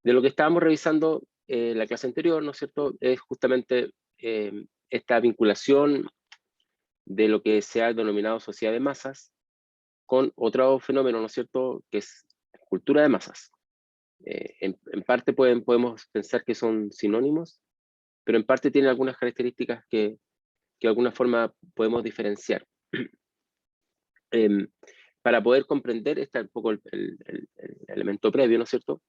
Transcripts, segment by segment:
De lo que estábamos revisando la clase anterior, ¿no es cierto?, es justamente esta vinculación de lo que se ha denominado sociedad de masas con otro fenómeno, ¿no es cierto?, que es cultura de masas. En parte podemos pensar que son sinónimos, pero en parte tienen algunas características que de alguna forma podemos diferenciar. Em, para poder comprender, este es un poco el elemento previo, ¿no es cierto?,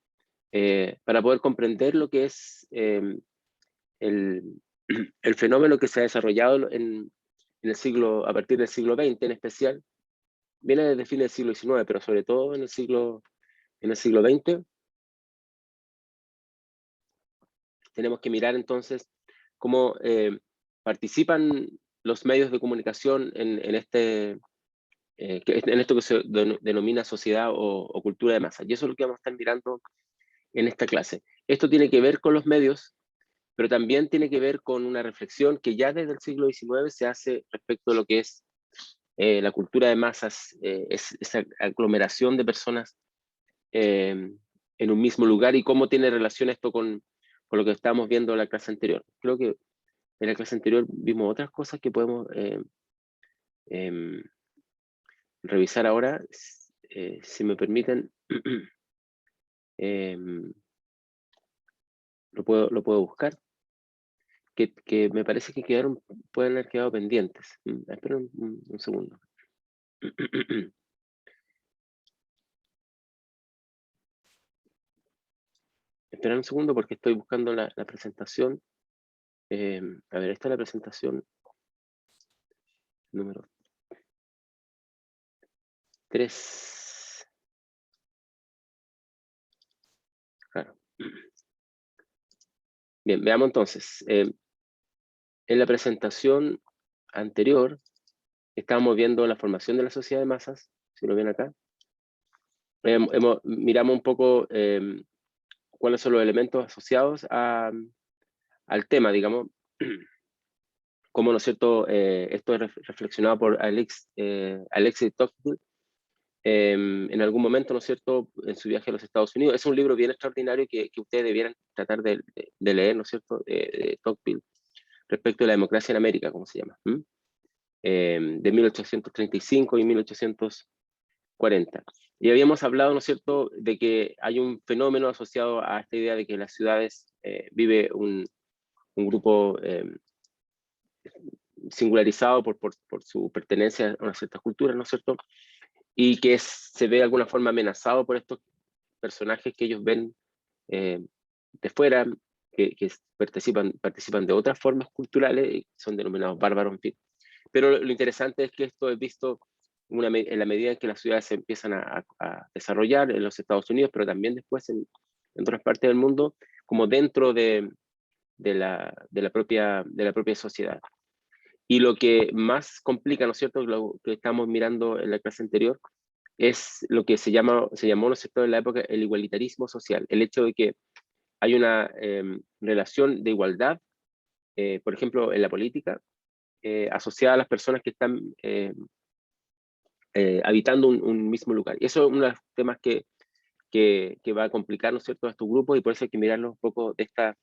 para poder comprender lo que es el, el fenómeno que se ha desarrollado el siglo, a partir del siglo XX en especial, viene desde fines del siglo XIX, pero sobre todo en el siglo XX, tenemos que mirar entonces cómo participan los medios de comunicación en esto que se denomina sociedad o cultura de masa. Y eso es lo que vamos a estar mirando en esta clase. Esto tiene que ver con los medios, pero también tiene que ver con una reflexión que ya desde el siglo XIX se hace respecto a lo que es la cultura de masas, esa aglomeración de personas en un mismo lugar y cómo tiene relación esto con lo que estábamos viendo en la clase anterior. Creo que en la clase anterior vimos otras cosas que podemos em, revisar ahora, si me permiten. em, lo puedo buscar, que me parece que pueden haber quedado pendientes. Espera un segundo. Espera un segundo porque estoy buscando la presentación. A ver, esta es la presentación número 3. Claro. Bien, veamos entonces. En la presentación anterior estábamos viendo la formación de la sociedad de masas, si lo ven acá. Miramos un poco cuáles son los elementos asociados al tema, digamos. Como, ¿no es cierto?, esto es reflexionado por Alexis Tocqueville en algún momento, ¿no es cierto?, en su viaje a los Estados Unidos. Es un libro bien extraordinario que ustedes debieran tratar de leer, ¿no es cierto?, de Tocqueville, respecto de la democracia en América, ¿cómo se llama? De 1835 y 1840. Y habíamos hablado, ¿no es cierto?, de que hay un fenómeno asociado a esta idea de que en las ciudades vive un grupo singularizado por su pertenencia a una cierta cultura, ¿no es cierto?, y que se ve de alguna forma amenazado por estos personajes que ellos ven de fuera, que participan de otras formas culturales, y son denominados bárbaros, en fin. Pero lo interesante es que esto es visto en la medida en que las ciudades se empiezan a desarrollar en los Estados Unidos, pero también después en otras partes del mundo, como dentro de la propia sociedad. Y lo que más complica, ¿no es cierto?, lo que estamos mirando en la clase anterior, es lo que se llamó, ¿no es cierto?, en la época el igualitarismo social, el hecho de que hay una relación de igualdad, por ejemplo, en la política, asociada a las personas que están habitando un mismo lugar. Y eso es uno de los temas que va a complicar, ¿no es cierto?, a estos grupos, y por eso hay que mirarlo un poco de esta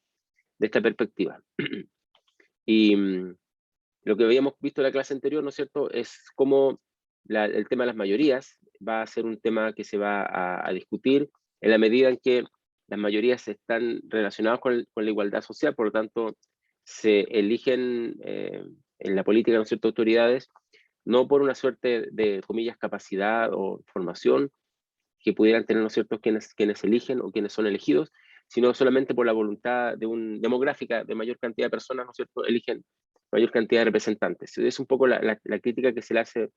perspectiva. Y lo que habíamos visto en la clase anterior, ¿no es cierto?, es cómo el tema de las mayorías va a ser un tema que se va a discutir en la medida en que las mayorías están relacionadas con la igualdad social, por lo tanto, se eligen en la política, ¿no es cierto?, autoridades, no por una suerte de, comillas, capacidad o formación que pudieran tener, ¿no es cierto?, quienes eligen o quienes son elegidos, sino solamente por la voluntad demográfica de mayor cantidad de personas, ¿no es cierto?, eligen mayor cantidad de representantes. Es un poco la crítica que se le hace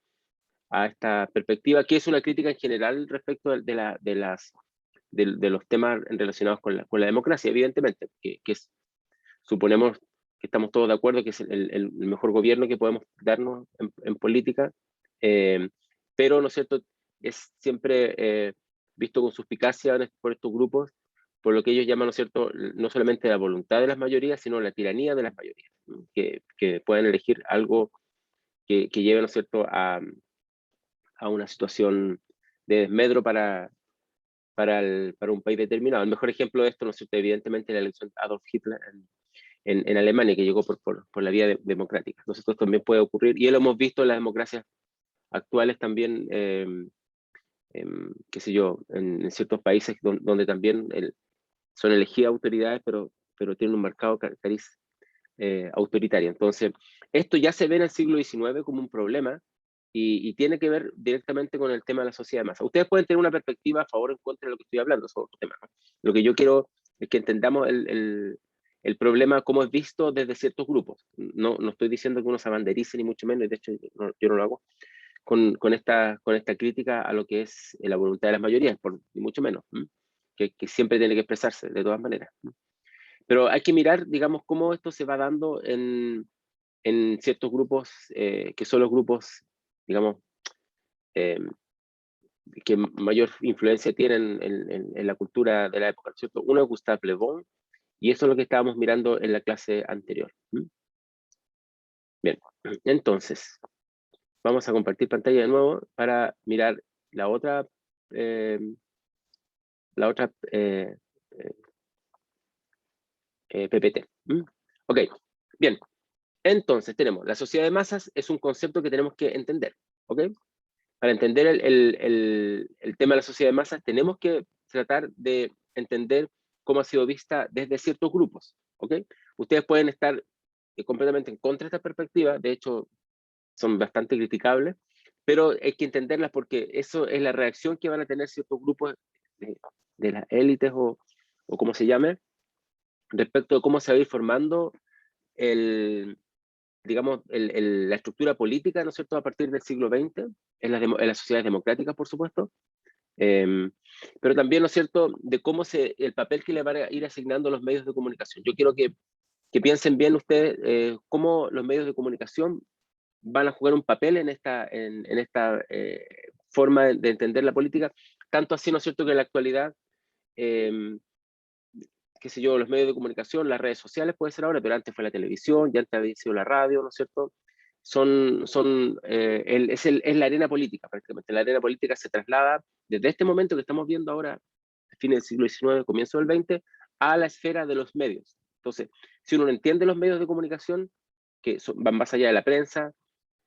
a esta perspectiva, que es una crítica en general respecto de los temas relacionados con la democracia, evidentemente, suponemos que estamos todos de acuerdo que es el mejor gobierno que podemos darnos en política, eh, pero, ¿no es cierto?, es siempre visto con suspicacia por estos grupos, por lo que ellos llaman, ¿no es cierto?, no solamente la voluntad de las mayorías, sino la tiranía de las mayorías, ¿no?, que puedan elegir algo que lleve, ¿no es cierto?, a una situación de desmedro para para un país determinado. El mejor ejemplo de esto, ¿no es cierto?, evidentemente la elección de Adolf Hitler en Alemania, que llegó por la vía democrática. Entonces esto también puede ocurrir, y lo hemos visto en las democracias actuales también, qué sé yo, en ciertos países donde también son elegidas autoridades, pero tienen un marcado cariz autoritario. Entonces, esto ya se ve en el siglo XIX como un problema, y tiene que ver directamente con el tema de la sociedad de masa. Ustedes pueden tener una perspectiva a favor o en contra de lo que estoy hablando sobre otro tema, ¿no? Lo que yo quiero es que entendamos el problema como es visto desde ciertos grupos. No estoy diciendo que uno se abanderice, ni mucho menos, y de hecho yo no lo hago, con esta crítica a lo que es la voluntad de las mayorías, ni mucho menos, que siempre tiene que expresarse de todas maneras. Pero hay que mirar, digamos, cómo esto se va dando en ciertos grupos, que son los grupos, digamos, eh, que mayor influencia tienen en la cultura de la época, ¿cierto? Uno es Gustave Le Bon, y eso es lo que estábamos mirando en la clase anterior. Bien, entonces, vamos a compartir pantalla de nuevo para mirar la otra, PPT. Ok, bien. Entonces tenemos, la sociedad de masas es un concepto que tenemos que entender, ¿ok? Para entender el tema de la sociedad de masas, tenemos que tratar de entender cómo ha sido vista desde ciertos grupos, ¿ok? Ustedes pueden estar completamente en contra de esta perspectiva, de hecho, son bastante criticables, pero hay que entenderlas porque eso es la reacción que van a tener ciertos grupos de las élites o como se llame, respecto de cómo se va a ir formando digamos, la estructura política, ¿no es cierto?, a partir del siglo XX, en las sociedades democráticas, por supuesto, pero también, ¿no es cierto?, de cómo el papel que le van a ir asignando los medios de comunicación. Yo quiero que piensen bien ustedes cómo los medios de comunicación van a jugar un papel en esta forma de entender la política, tanto así, ¿no es cierto?, que en la actualidad, qué sé yo, los medios de comunicación, las redes sociales puede ser ahora, pero antes fue la televisión, ya antes había sido la radio, ¿no es cierto? Es la arena política prácticamente. La arena política se traslada desde este momento que estamos viendo ahora, fin del siglo XIX, comienzo del XX, a la esfera de los medios. Entonces, si uno no entiende los medios de comunicación, que van más allá de la prensa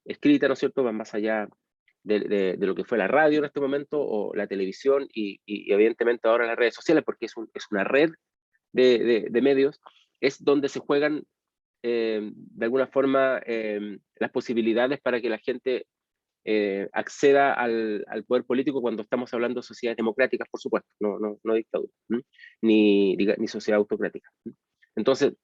escrita, ¿no es cierto? Van más allá de lo que fue la radio en este momento, o la televisión, y evidentemente ahora las redes sociales, porque es una red de medios, es donde se juegan de alguna forma las posibilidades para que la gente acceda al poder político cuando estamos hablando de sociedades democráticas, por supuesto, no dictadura, ni sociedad autocrática. Entonces,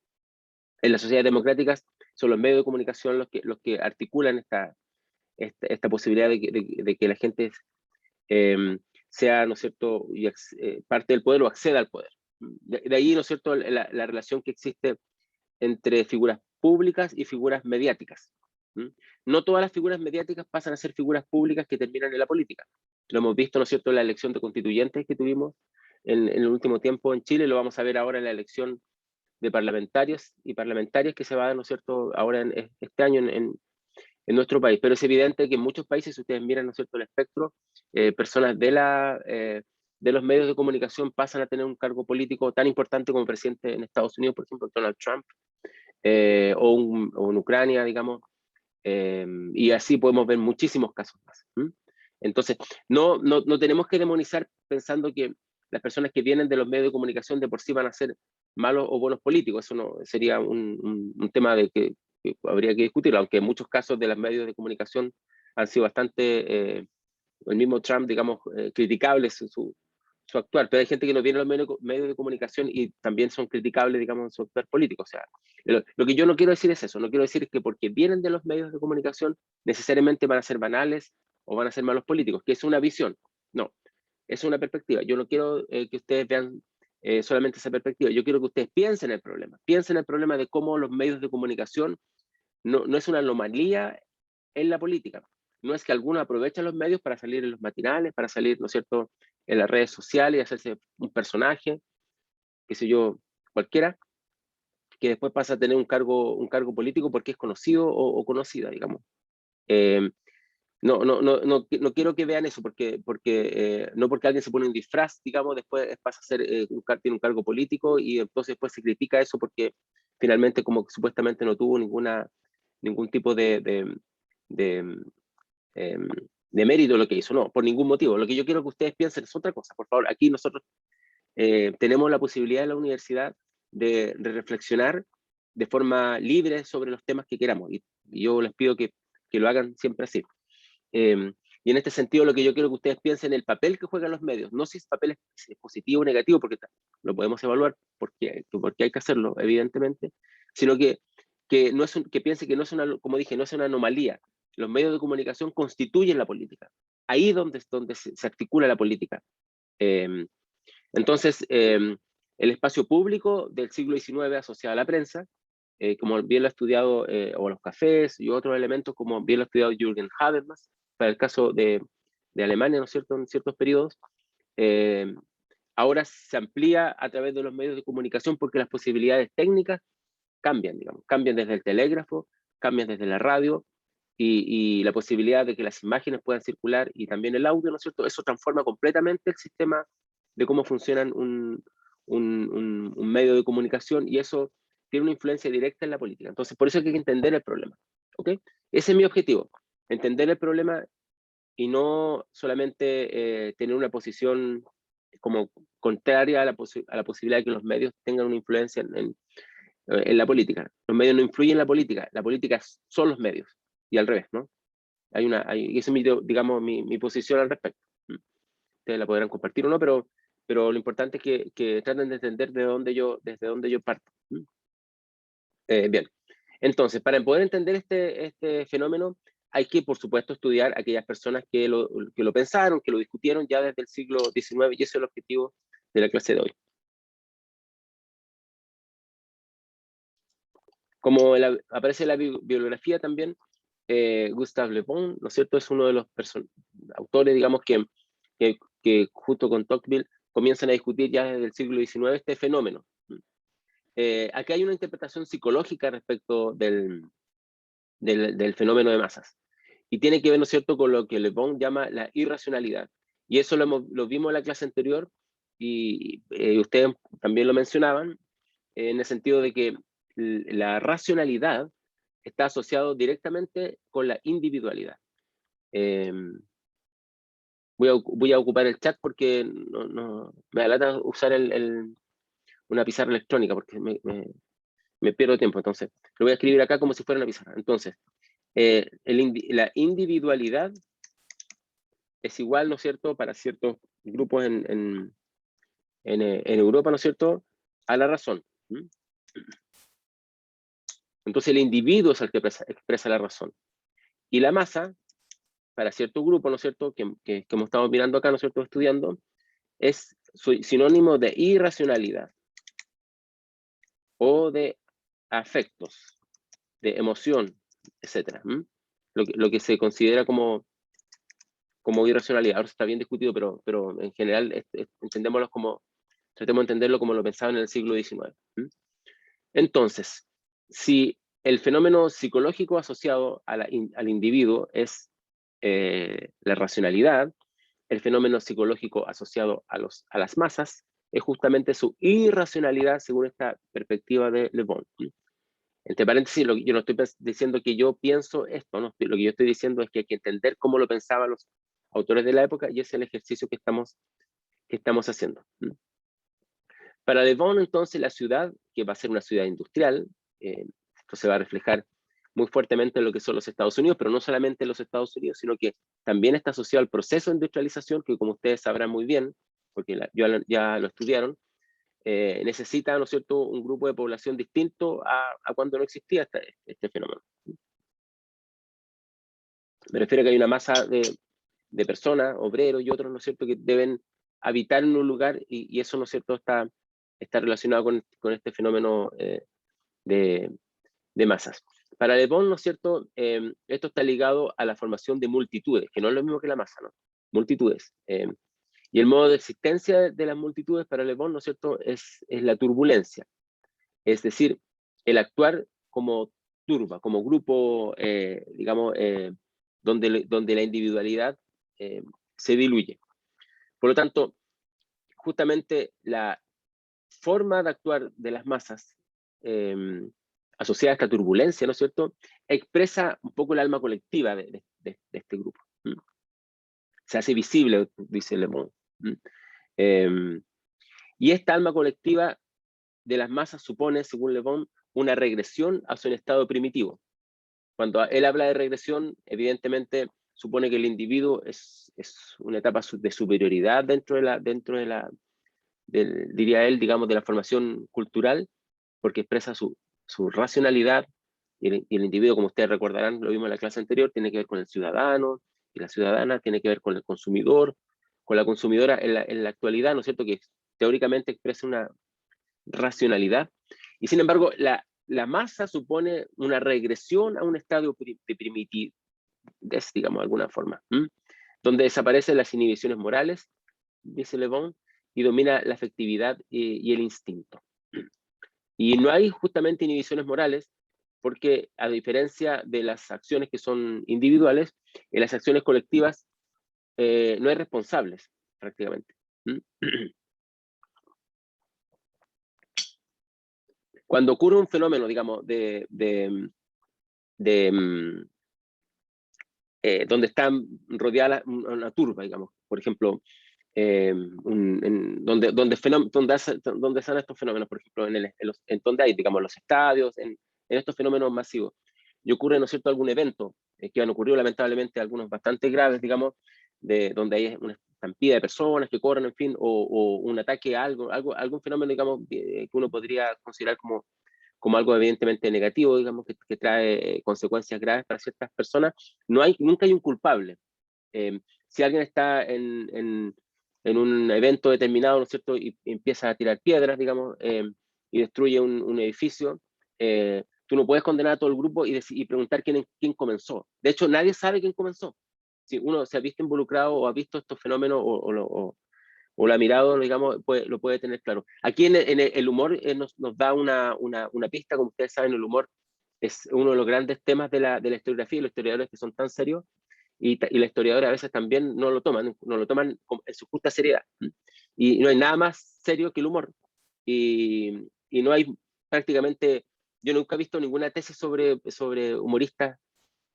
en las sociedades democráticas son los medios de comunicación los que articulan esta posibilidad de que la gente sea, ¿no es cierto?, parte del poder o acceda al poder. De ahí, ¿no es cierto?, la relación que existe entre figuras públicas y figuras mediáticas. No todas las figuras mediáticas pasan a ser figuras públicas que terminan en la política. Lo hemos visto, ¿no es cierto?, en la elección de constituyentes que tuvimos en el último tiempo en Chile, lo vamos a ver ahora en la elección de parlamentarios y parlamentarias que se va a dar, ¿no es cierto?, ahora este año en nuestro país. Pero es evidente que en muchos países, si ustedes miran, ¿no es cierto?, el espectro, personas de los medios de comunicación pasan a tener un cargo político tan importante como presidente en Estados Unidos, por ejemplo, Donald Trump, o en Ucrania, digamos, y así podemos ver muchísimos casos más. Entonces, no tenemos que demonizar pensando que las personas que vienen de los medios de comunicación de por sí van a ser malos o buenos políticos. Eso no sería un tema de que habría que discutir, aunque en muchos casos de los medios de comunicación han sido bastante, el mismo Trump, digamos, criticables su actuar, pero hay gente que no viene a los medios de comunicación y también son criticables, digamos, en su actuar político. O sea, lo que yo no quiero decir es eso, no quiero decir que porque vienen de los medios de comunicación necesariamente van a ser banales o van a ser malos políticos, que es una visión. No, es una perspectiva. Yo no quiero que ustedes vean solamente esa perspectiva, yo quiero que ustedes piensen el problema de cómo los medios de comunicación no es una anomalía en la política. No es que algunos aprovechan los medios para salir en los matinales, para salir, ¿no es cierto?, en las redes sociales y hacerse un personaje, qué sé yo, cualquiera, que después pasa a tener un cargo político porque es conocido o conocida, digamos. no quiero que vean eso, no porque alguien se pone un disfraz, digamos, después pasa a ser, tiene un cargo político y entonces después se critica eso porque finalmente como que supuestamente no tuvo ningún tipo de, em, de mérito lo que hizo, no, por ningún motivo. Lo que yo quiero que ustedes piensen es otra cosa, por favor. Aquí nosotros tenemos la posibilidad en la universidad de reflexionar de forma libre sobre los temas que queramos, y yo les pido que lo hagan siempre así. Y en este sentido, lo que yo quiero que ustedes piensen en el papel que juegan los medios, no si el papel es positivo o negativo, porque lo podemos evaluar porque hay que hacerlo, evidentemente, sino que que piensen que no es una, como dije, no es una anomalía. Los medios de comunicación constituyen la política. Ahí es donde se articula la política. Entonces, el espacio público del siglo XIX asociado a la prensa, como bien lo ha estudiado, o los cafés y otros elementos, como bien lo ha estudiado Jürgen Habermas, para el caso de Alemania, ¿no es cierto?, en ciertos periodos, ahora se amplía a través de los medios de comunicación porque las posibilidades técnicas cambian, digamos, cambian desde el telégrafo, cambian desde la radio, y la posibilidad de que las imágenes puedan circular y también el audio, ¿no es cierto? Eso transforma completamente el sistema de cómo funcionan un medio de comunicación, y eso tiene una influencia directa en la política. Entonces, por eso hay que entender el problema, ¿ok? Ese es mi objetivo, entender el problema y no solamente tener una posición como contraria a la posibilidad de que los medios tengan una influencia en la política. Los medios no influyen en la política son los medios, y al revés, ¿no? Y esa es digamos, mi posición al respecto. Ustedes la podrán compartir o no, pero lo importante es que traten de entender desde dónde yo parto. Bien, entonces, para poder entender este fenómeno, hay que, por supuesto, estudiar a aquellas personas que lo pensaron, que lo discutieron ya desde el siglo XIX, y ese es el objetivo de la clase de hoy. Como aparece en la bibliografía también, Gustave Le Bon, ¿no es cierto?, es uno de los autores, digamos, que junto con Tocqueville comienzan a discutir ya desde el siglo XIX este fenómeno. Aquí hay una interpretación psicológica respecto del fenómeno de masas, y tiene que ver, ¿no es cierto?, con lo que Le Bon llama la irracionalidad. Y eso lo vimos en la clase anterior, y ustedes también lo mencionaban, en el sentido de que la racionalidad está asociado directamente con la individualidad. Voy a ocupar el chat porque me da lata usar una pizarra electrónica porque me pierdo tiempo. Entonces, lo voy a escribir acá como si fuera una pizarra. Entonces, la individualidad es igual, ¿no es cierto?, para ciertos grupos en Europa, ¿no es cierto?, a la razón. Entonces, el individuo es el que expresa la razón. Y la masa, para cierto grupo, ¿no es cierto?, que como estamos mirando acá, ¿no es cierto?, estudiando, es sinónimo de irracionalidad o de afectos, de emoción, etc. Lo que se considera como irracionalidad. Ahora está bien discutido, pero en general tratemos de entenderlo como lo pensaban en el siglo XIX. Entonces, si el fenómeno psicológico asociado al individuo es la racionalidad, el fenómeno psicológico asociado a las masas es justamente su irracionalidad según esta perspectiva de Le Bon. Entre paréntesis, yo no estoy diciendo que yo pienso esto, ¿no? Lo que yo estoy diciendo es que hay que entender cómo lo pensaban los autores de la época, y ese es el ejercicio que estamos haciendo. Para Le Bon, entonces, la ciudad, que va a ser una ciudad industrial, esto se va a reflejar muy fuertemente en lo que son los Estados Unidos, pero no solamente en los Estados Unidos, sino que también está asociado al proceso de industrialización, que como ustedes sabrán muy bien, porque ya lo estudiaron, necesita, ¿no es cierto?, un grupo de población distinto a cuando no existía este fenómeno. Me refiero a que hay una masa de personas, obreros y otros, ¿no es cierto?, que deben habitar en un lugar, y eso, ¿no es cierto?, está relacionado con este fenómeno de masas. Para Le Bon, ¿no es cierto?, esto está ligado a la formación de multitudes, que no es lo mismo que la masa, ¿no? Multitudes. Y el modo de existencia de las multitudes para Le Bon, ¿no es cierto?, es la turbulencia. Es decir, el actuar como turba, como grupo, digamos, donde la individualidad se diluye. Por lo tanto, justamente la forma de actuar de las masas asociada a esta turbulencia, ¿no es cierto?, expresa un poco el alma colectiva de este grupo. Se hace visible, dice Le Bon. Y esta alma colectiva de las masas supone, según Le Bon, una regresión hacia un estado primitivo. Cuando él habla de regresión, evidentemente supone que el individuo es una etapa de superioridad dentro de la diría él, digamos, de la formación cultural, porque expresa su racionalidad, y el individuo, como ustedes recordarán, lo vimos en la clase anterior, tiene que ver con el ciudadano, y la ciudadana tiene que ver con el consumidor, con la consumidora en la actualidad, ¿no es cierto?, que teóricamente expresa una racionalidad, y sin embargo, la masa supone una regresión a un estado de primitividad, digamos, de alguna forma, donde desaparecen las inhibiciones morales, dice Le Bon, y domina la afectividad y el instinto. Y no hay justamente inhibiciones morales, porque a diferencia de las acciones que son individuales, en las acciones colectivas no hay responsables, prácticamente. Cuando ocurre un fenómeno, digamos, donde está rodeada una turba, digamos, por ejemplo, donde están estos fenómenos, por ejemplo, donde hay, digamos, los estadios, en estos fenómenos masivos, y ocurre, ¿no es cierto?, algún evento, que han ocurrido lamentablemente algunos bastante graves, digamos, donde hay una estampida de personas que corren, en fin, o un ataque a algún fenómeno, digamos, que uno podría considerar como algo evidentemente negativo, digamos, que trae consecuencias graves para ciertas personas, nunca hay un culpable. Si alguien está en un evento determinado, ¿no es cierto?, y empieza a tirar piedras, digamos, y destruye un edificio, tú no puedes condenar a todo el grupo y preguntar quién comenzó. De hecho, nadie sabe quién comenzó. Si uno se ha visto involucrado o ha visto estos fenómenos o lo ha mirado, digamos, lo puede tener claro. Aquí el humor nos da una pista. Como ustedes saben, el humor es uno de los grandes temas de la historiografía, y los historiadores que son tan serios, y la historiadora a veces también no lo toman en su justa seriedad. Y no hay nada más serio que el humor. Y no hay prácticamente, yo nunca he visto ninguna tesis sobre humoristas,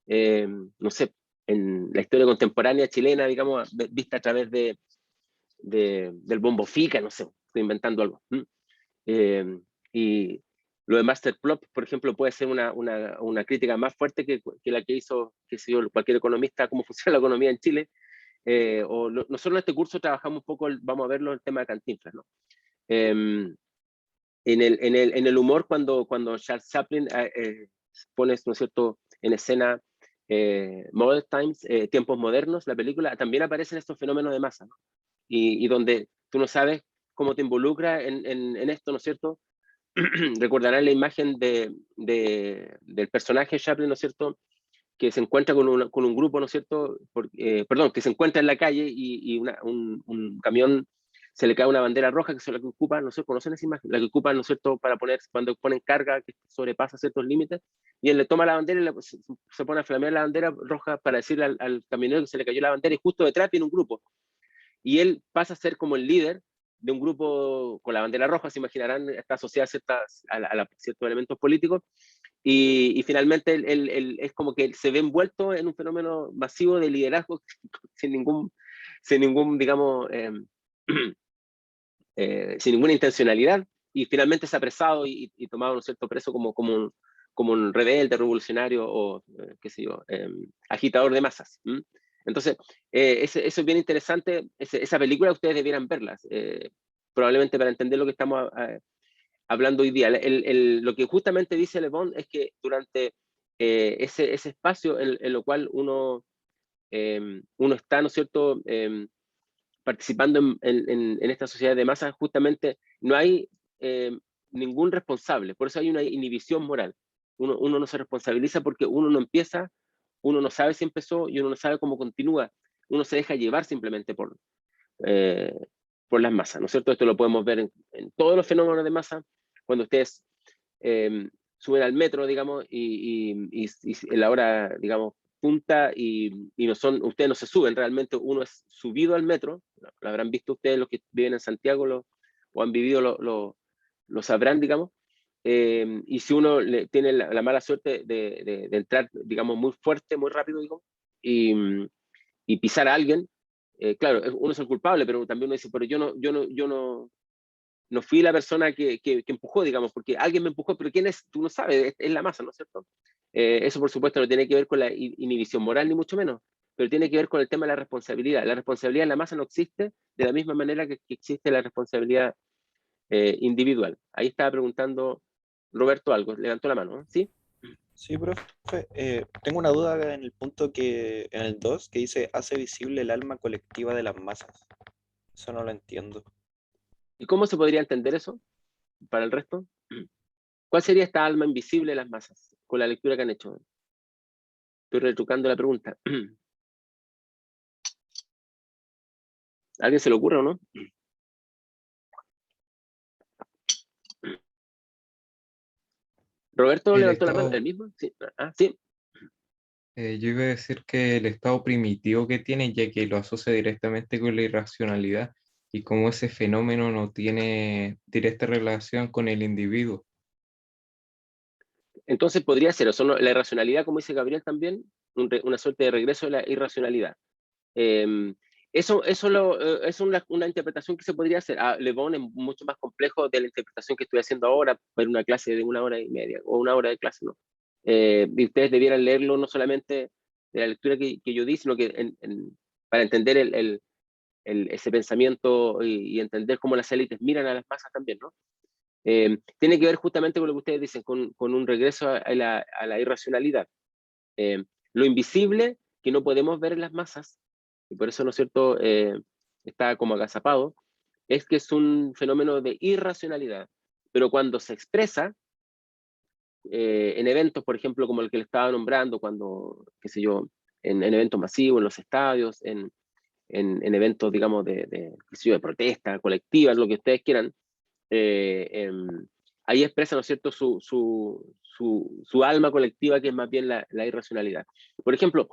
no sé, en la historia contemporánea chilena, digamos, vista a través del Bombo Fica, no sé, estoy inventando algo. Y lo de Master Plot, por ejemplo, puede ser una crítica más fuerte que la que hizo, qué sé yo, cualquier economista, cómo funciona la economía en Chile. Nosotros en este curso trabajamos un poco, vamos a verlo, el tema de Cantinflas, ¿no? En el humor, cuando Charles Chaplin pone, ¿no es cierto?, en escena Modern Times, tiempos modernos, la película, también aparecen estos fenómenos de masa, ¿no? Y donde tú no sabes cómo te involucra en esto, ¿no es cierto? Recordarán la imagen del personaje Chaplin, ¿no es cierto?, que se encuentra con un grupo, ¿no es cierto?, perdón, que se encuentra en la calle y un camión se le cae una bandera roja, que es la que ocupa, no sé, ¿conocen esa imagen? La que ocupan, ¿no es cierto?, para cuando ponen carga que sobrepasa ciertos límites, y él le toma la bandera y se pone a flamear la bandera roja para decirle al camionero que se le cayó la bandera, y justo detrás viene un grupo. Y él pasa a ser como el líder de un grupo con la bandera roja, se imaginarán, está asociada a ciertos elementos políticos, y finalmente él es como que se ve envuelto en un fenómeno masivo de liderazgo sin ningún digamos, sin ninguna intencionalidad, y finalmente es apresado y tomado, ¿no es cierto?, preso como un rebelde, revolucionario o, qué sé yo, agitador de masas. Entonces, eso es bien interesante. Esa película ustedes debieran verla, probablemente para entender lo que estamos hablando hoy día. Lo que justamente dice Le Bon es que durante ese espacio en lo cual uno está, ¿no es cierto?, participando en esta sociedad de masas, justamente no hay ningún responsable. Por eso hay una inhibición moral. Uno no se responsabiliza porque uno no empieza, uno no sabe si empezó y uno no sabe cómo continúa. Uno se deja llevar simplemente por las masas, ¿no es cierto? Esto lo podemos ver en todos los fenómenos de masa. Cuando ustedes suben al metro, digamos, y en la hora, digamos, punta y no son, ustedes no se suben realmente, uno es subido al metro, lo habrán visto ustedes los que viven en Santiago o han vivido, lo sabrán, digamos, y si uno tiene la mala suerte de entrar, digamos, muy fuerte, muy rápido, digamos, y pisar a alguien, claro, uno es el culpable, pero también uno dice, pero no fui la persona que empujó, digamos, porque alguien me empujó, pero ¿quién es? Tú no sabes, es la masa, ¿no es cierto? Eso, por supuesto, no tiene que ver con la inhibición moral, ni mucho menos, pero tiene que ver con el tema de la responsabilidad. La responsabilidad en la masa no existe de la misma manera que existe la responsabilidad individual. Ahí estaba preguntando Roberto algo, levantó la mano, ¿sí? Sí, profe. Tengo una duda en el punto en el 2 que dice, hace visible el alma colectiva de las masas. Eso no lo entiendo. ¿Y cómo se podría entender eso para el resto? ¿Cuál sería esta alma invisible de las masas con la lectura que han hecho? Estoy retrucando la pregunta. ¿A alguien se le ocurre o no? Roberto El levantó la mano, estado, ¿el mismo? Sí. Ah, sí. yo iba a decir que el estado primitivo que tiene, ya que lo asocia directamente con la irracionalidad, y como ese fenómeno no tiene directa relación con el individuo. Entonces podría ser, la irracionalidad, como dice Gabriel también, una suerte de regreso de la irracionalidad. Eso es una interpretación que se podría hacer. Le Bon es mucho más complejo de la interpretación que estoy haciendo ahora para una clase de 1 hora y media o 1 hora de clase, ¿no? Y ustedes debieran leerlo no solamente de la lectura que yo di, sino que para entender ese pensamiento y entender cómo las élites miran a las masas también, ¿no? Tiene que ver justamente con lo que ustedes dicen, con un regreso a la irracionalidad. Lo invisible que no podemos ver en las masas, y por eso, ¿no es cierto?, está como agazapado, es que es un fenómeno de irracionalidad. Pero cuando se expresa en eventos, por ejemplo, como el que le estaba nombrando, cuando, qué sé yo, en eventos masivos, en los estadios, en eventos, digamos, qué sé yo, de protesta colectiva, lo que ustedes quieran, ahí expresa, ¿no es cierto?, su alma colectiva, que es más bien la irracionalidad. Por ejemplo,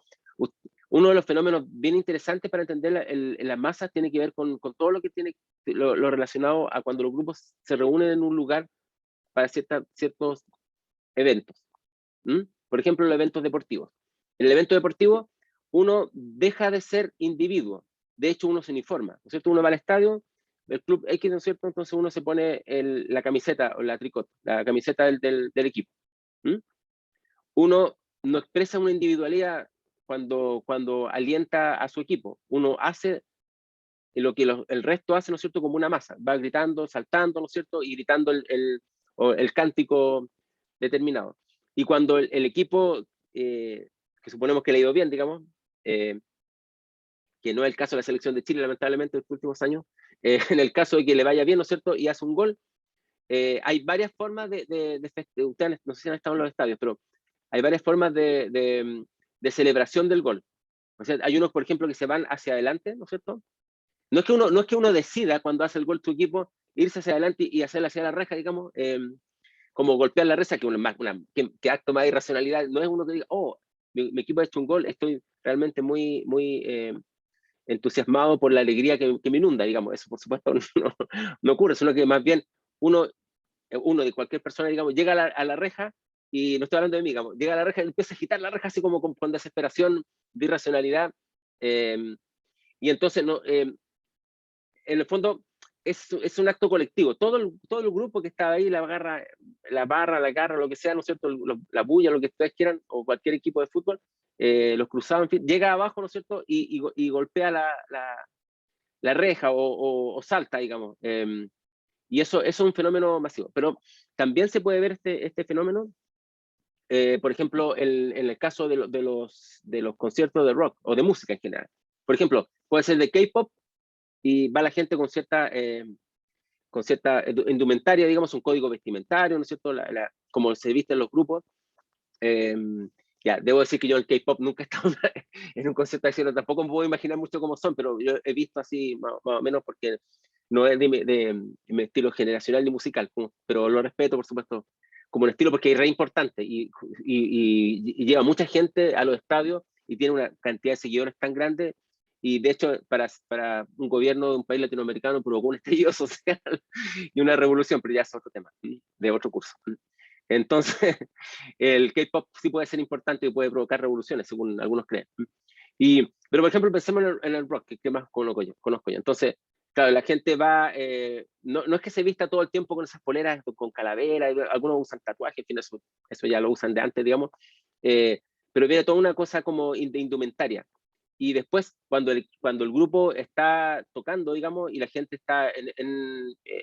uno de los fenómenos bien interesantes para entender las masas tiene que ver con todo lo que tiene lo relacionado a cuando los grupos se reúnen en un lugar para ciertos eventos. Por ejemplo, los eventos deportivos. En el evento deportivo, uno deja de ser individuo. De hecho, uno se uniforma, ¿no es cierto? Uno va al estadio, el club X, ¿no es cierto? Entonces uno se pone la camiseta o la tricot, la camiseta del equipo. Uno no expresa una individualidad cuando alienta a su equipo. Uno hace lo que el resto hace, ¿no es cierto?, como una masa. Va gritando, saltando, ¿no es cierto?, y gritando el cántico determinado. Y cuando el equipo, que suponemos que le ha ido bien, digamos, que no es el caso de la selección de Chile, lamentablemente, en estos últimos años, en el caso de que le vaya bien, ¿no es cierto?, y hace un gol, hay varias formas ustedes no sé si han estado en los estadios, pero hay varias formas de celebración del gol. O sea, hay unos, por ejemplo, que se van hacia adelante, ¿no es cierto? No es que uno decida cuando hace el gol su equipo irse hacia adelante y hacerla hacia la reja, digamos, como golpear la reja, que acto más de irracionalidad. No es uno que diga, oh, mi equipo ha hecho un gol, estoy realmente muy, muy entusiasmado por la alegría que me inunda, digamos. Eso, por supuesto, no ocurre, sino que más bien uno de cualquier persona, digamos, llega a la reja, y no estoy hablando de mí, digamos, llega a la reja y empieza a agitar la reja así como con desesperación, de irracionalidad, y entonces en el fondo es un acto colectivo. Todo el grupo que estaba ahí, la barra, la garra, lo que sea, ¿no es cierto?, la bulla, lo que ustedes quieran, o cualquier equipo de fútbol, los cruzados, en fin, llega abajo, ¿no es cierto?, y golpea la reja o salta, digamos. Y eso es un fenómeno masivo. Pero también se puede ver este fenómeno, por ejemplo, en el caso de los conciertos de rock o de música en general. Por ejemplo, puede ser de K-pop y va la gente con cierta indumentaria, digamos, un código vestimentario, ¿no es cierto?, como se visten los grupos. Eh, ya, debo decir que yo en K-pop nunca he estado en un concierto así, tampoco me puedo imaginar mucho cómo son, pero yo he visto así más o menos, porque no es de mi estilo generacional ni musical, pero lo respeto, por supuesto, como un estilo, porque es re importante y lleva mucha gente a los estadios y tiene una cantidad de seguidores tan grande, y de hecho para un gobierno de un país latinoamericano provocó un estallido social y una revolución, pero ya es otro tema, de otro curso. Entonces, el K-pop sí puede ser importante y puede provocar revoluciones, según algunos creen. Pero, por ejemplo, pensemos en el rock, que más conozco yo. Entonces, claro, la gente va, no es que se vista todo el tiempo con esas poleras, con calaveras, algunos usan tatuajes, en fin, eso ya lo usan de antes, digamos, pero viene toda una cosa como de indumentaria. Y después, cuando el grupo está tocando, digamos, y la gente está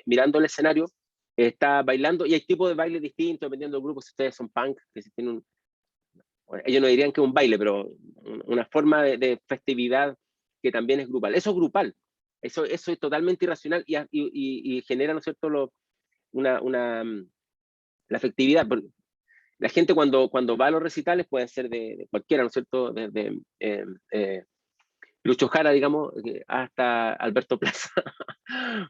mirando el escenario, está bailando, y hay tipos de baile distintos, dependiendo del grupo. Si ustedes son punk, que si tienen ellos no dirían que es un baile, pero una forma de festividad que también es grupal. Eso es grupal, eso es totalmente irracional y genera, ¿no es cierto?, la afectividad. La gente cuando va a los recitales puede ser de cualquiera, ¿no es cierto?, desde Lucho Jara, digamos, hasta Alberto Plaza,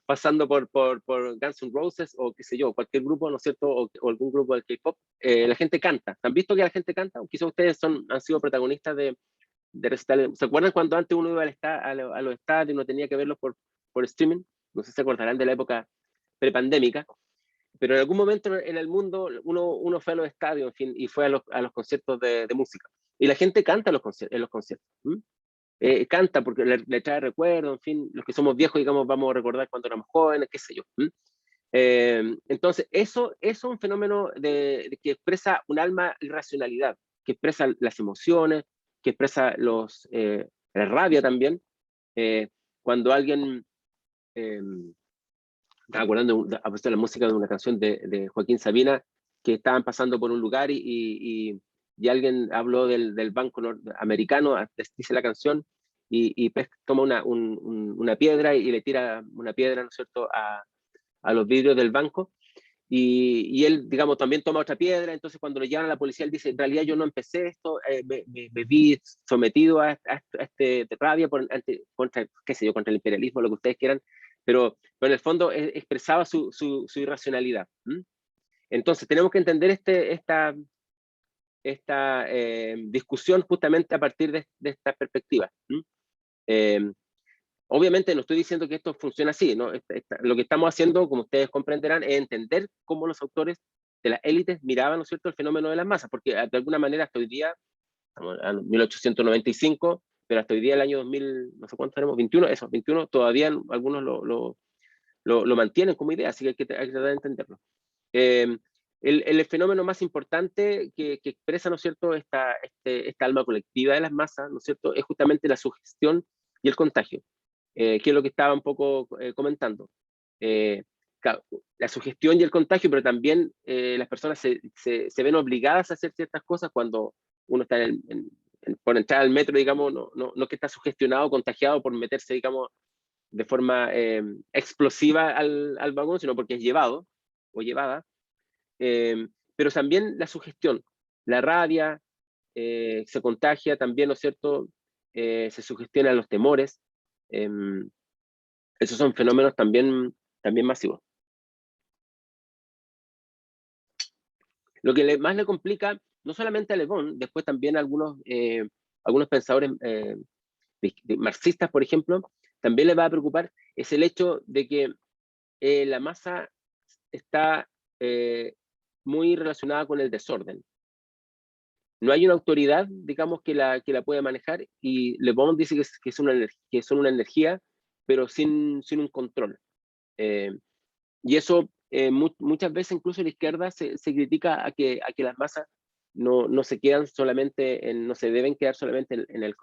pasando por Guns N' Roses o qué sé yo, cualquier grupo, ¿no es cierto?, o algún grupo de K-pop, la gente canta. ¿Han visto que la gente canta? Quizás ustedes han sido protagonistas de recitales. ¿Se acuerdan cuando antes uno iba a los estadios y uno tenía que verlos por streaming? No sé si se acordarán de la época prepandémica, pero en algún momento en el mundo uno fue a los estadios, en fin, y fue a los conciertos de música. Y la gente canta en los conciertos. Canta porque le trae recuerdos, en fin, los que somos viejos, digamos, vamos a recordar cuando éramos jóvenes, qué sé yo. Entonces, eso es un fenómeno que expresa un alma irracionalidad, que expresa las emociones, que expresa la rabia también. Cuando alguien, estaba acordando a propósito de la música de una canción de Joaquín Sabina, que estaban pasando por un lugar y alguien habló del banco americano, dice la canción, y pues toma una piedra y le tira una piedra, ¿no es cierto?, a los vidrios del banco, y él, digamos, también toma otra piedra. Entonces cuando le llevan a la policía, él dice, en realidad yo no empecé esto, me vi sometido a este rabia contra, qué sé yo, contra el imperialismo, lo que ustedes quieran, pero en el fondo expresaba su irracionalidad. Entonces tenemos que entender esta discusión justamente a partir de esta perspectiva. Obviamente no estoy diciendo que esto funcione así, ¿no? Lo que estamos haciendo, como ustedes comprenderán, es entender cómo los autores de las élites miraban, ¿no es cierto?, el fenómeno de las masas, porque de alguna manera hasta hoy día, estamos en 1895, pero hasta hoy día, el año 2000, no sé cuánto tenemos, 21, todavía algunos lo mantienen como idea, así que hay que tratar de entenderlo. El fenómeno más importante que expresa, ¿no es cierto?, esta alma colectiva de las masas, ¿no es cierto?, es justamente la sugestión y el contagio. Que es lo que estaba un poco comentando. Claro, la sugestión y el contagio, pero también las personas se ven obligadas a hacer ciertas cosas cuando uno está por entrar al metro, digamos, no que está sugestionado, contagiado por meterse, digamos, de forma explosiva al vagón, sino porque es llevado o llevada. Pero también la sugestión, la rabia se contagia también, ¿no es cierto?, se sugestionan los temores. Esos son fenómenos también masivos. Lo que más le complica, no solamente a Le Bon, después también a algunos pensadores marxistas, por ejemplo, también le va a preocupar, es el hecho de que la masa está muy relacionada con el desorden. No hay una autoridad, digamos, que la pueda manejar, y Le Bon dice que son una energía, pero sin un control. Y eso muchas veces incluso la izquierda se critica a que las masas no se quedan solamente, no se deben quedar solamente en el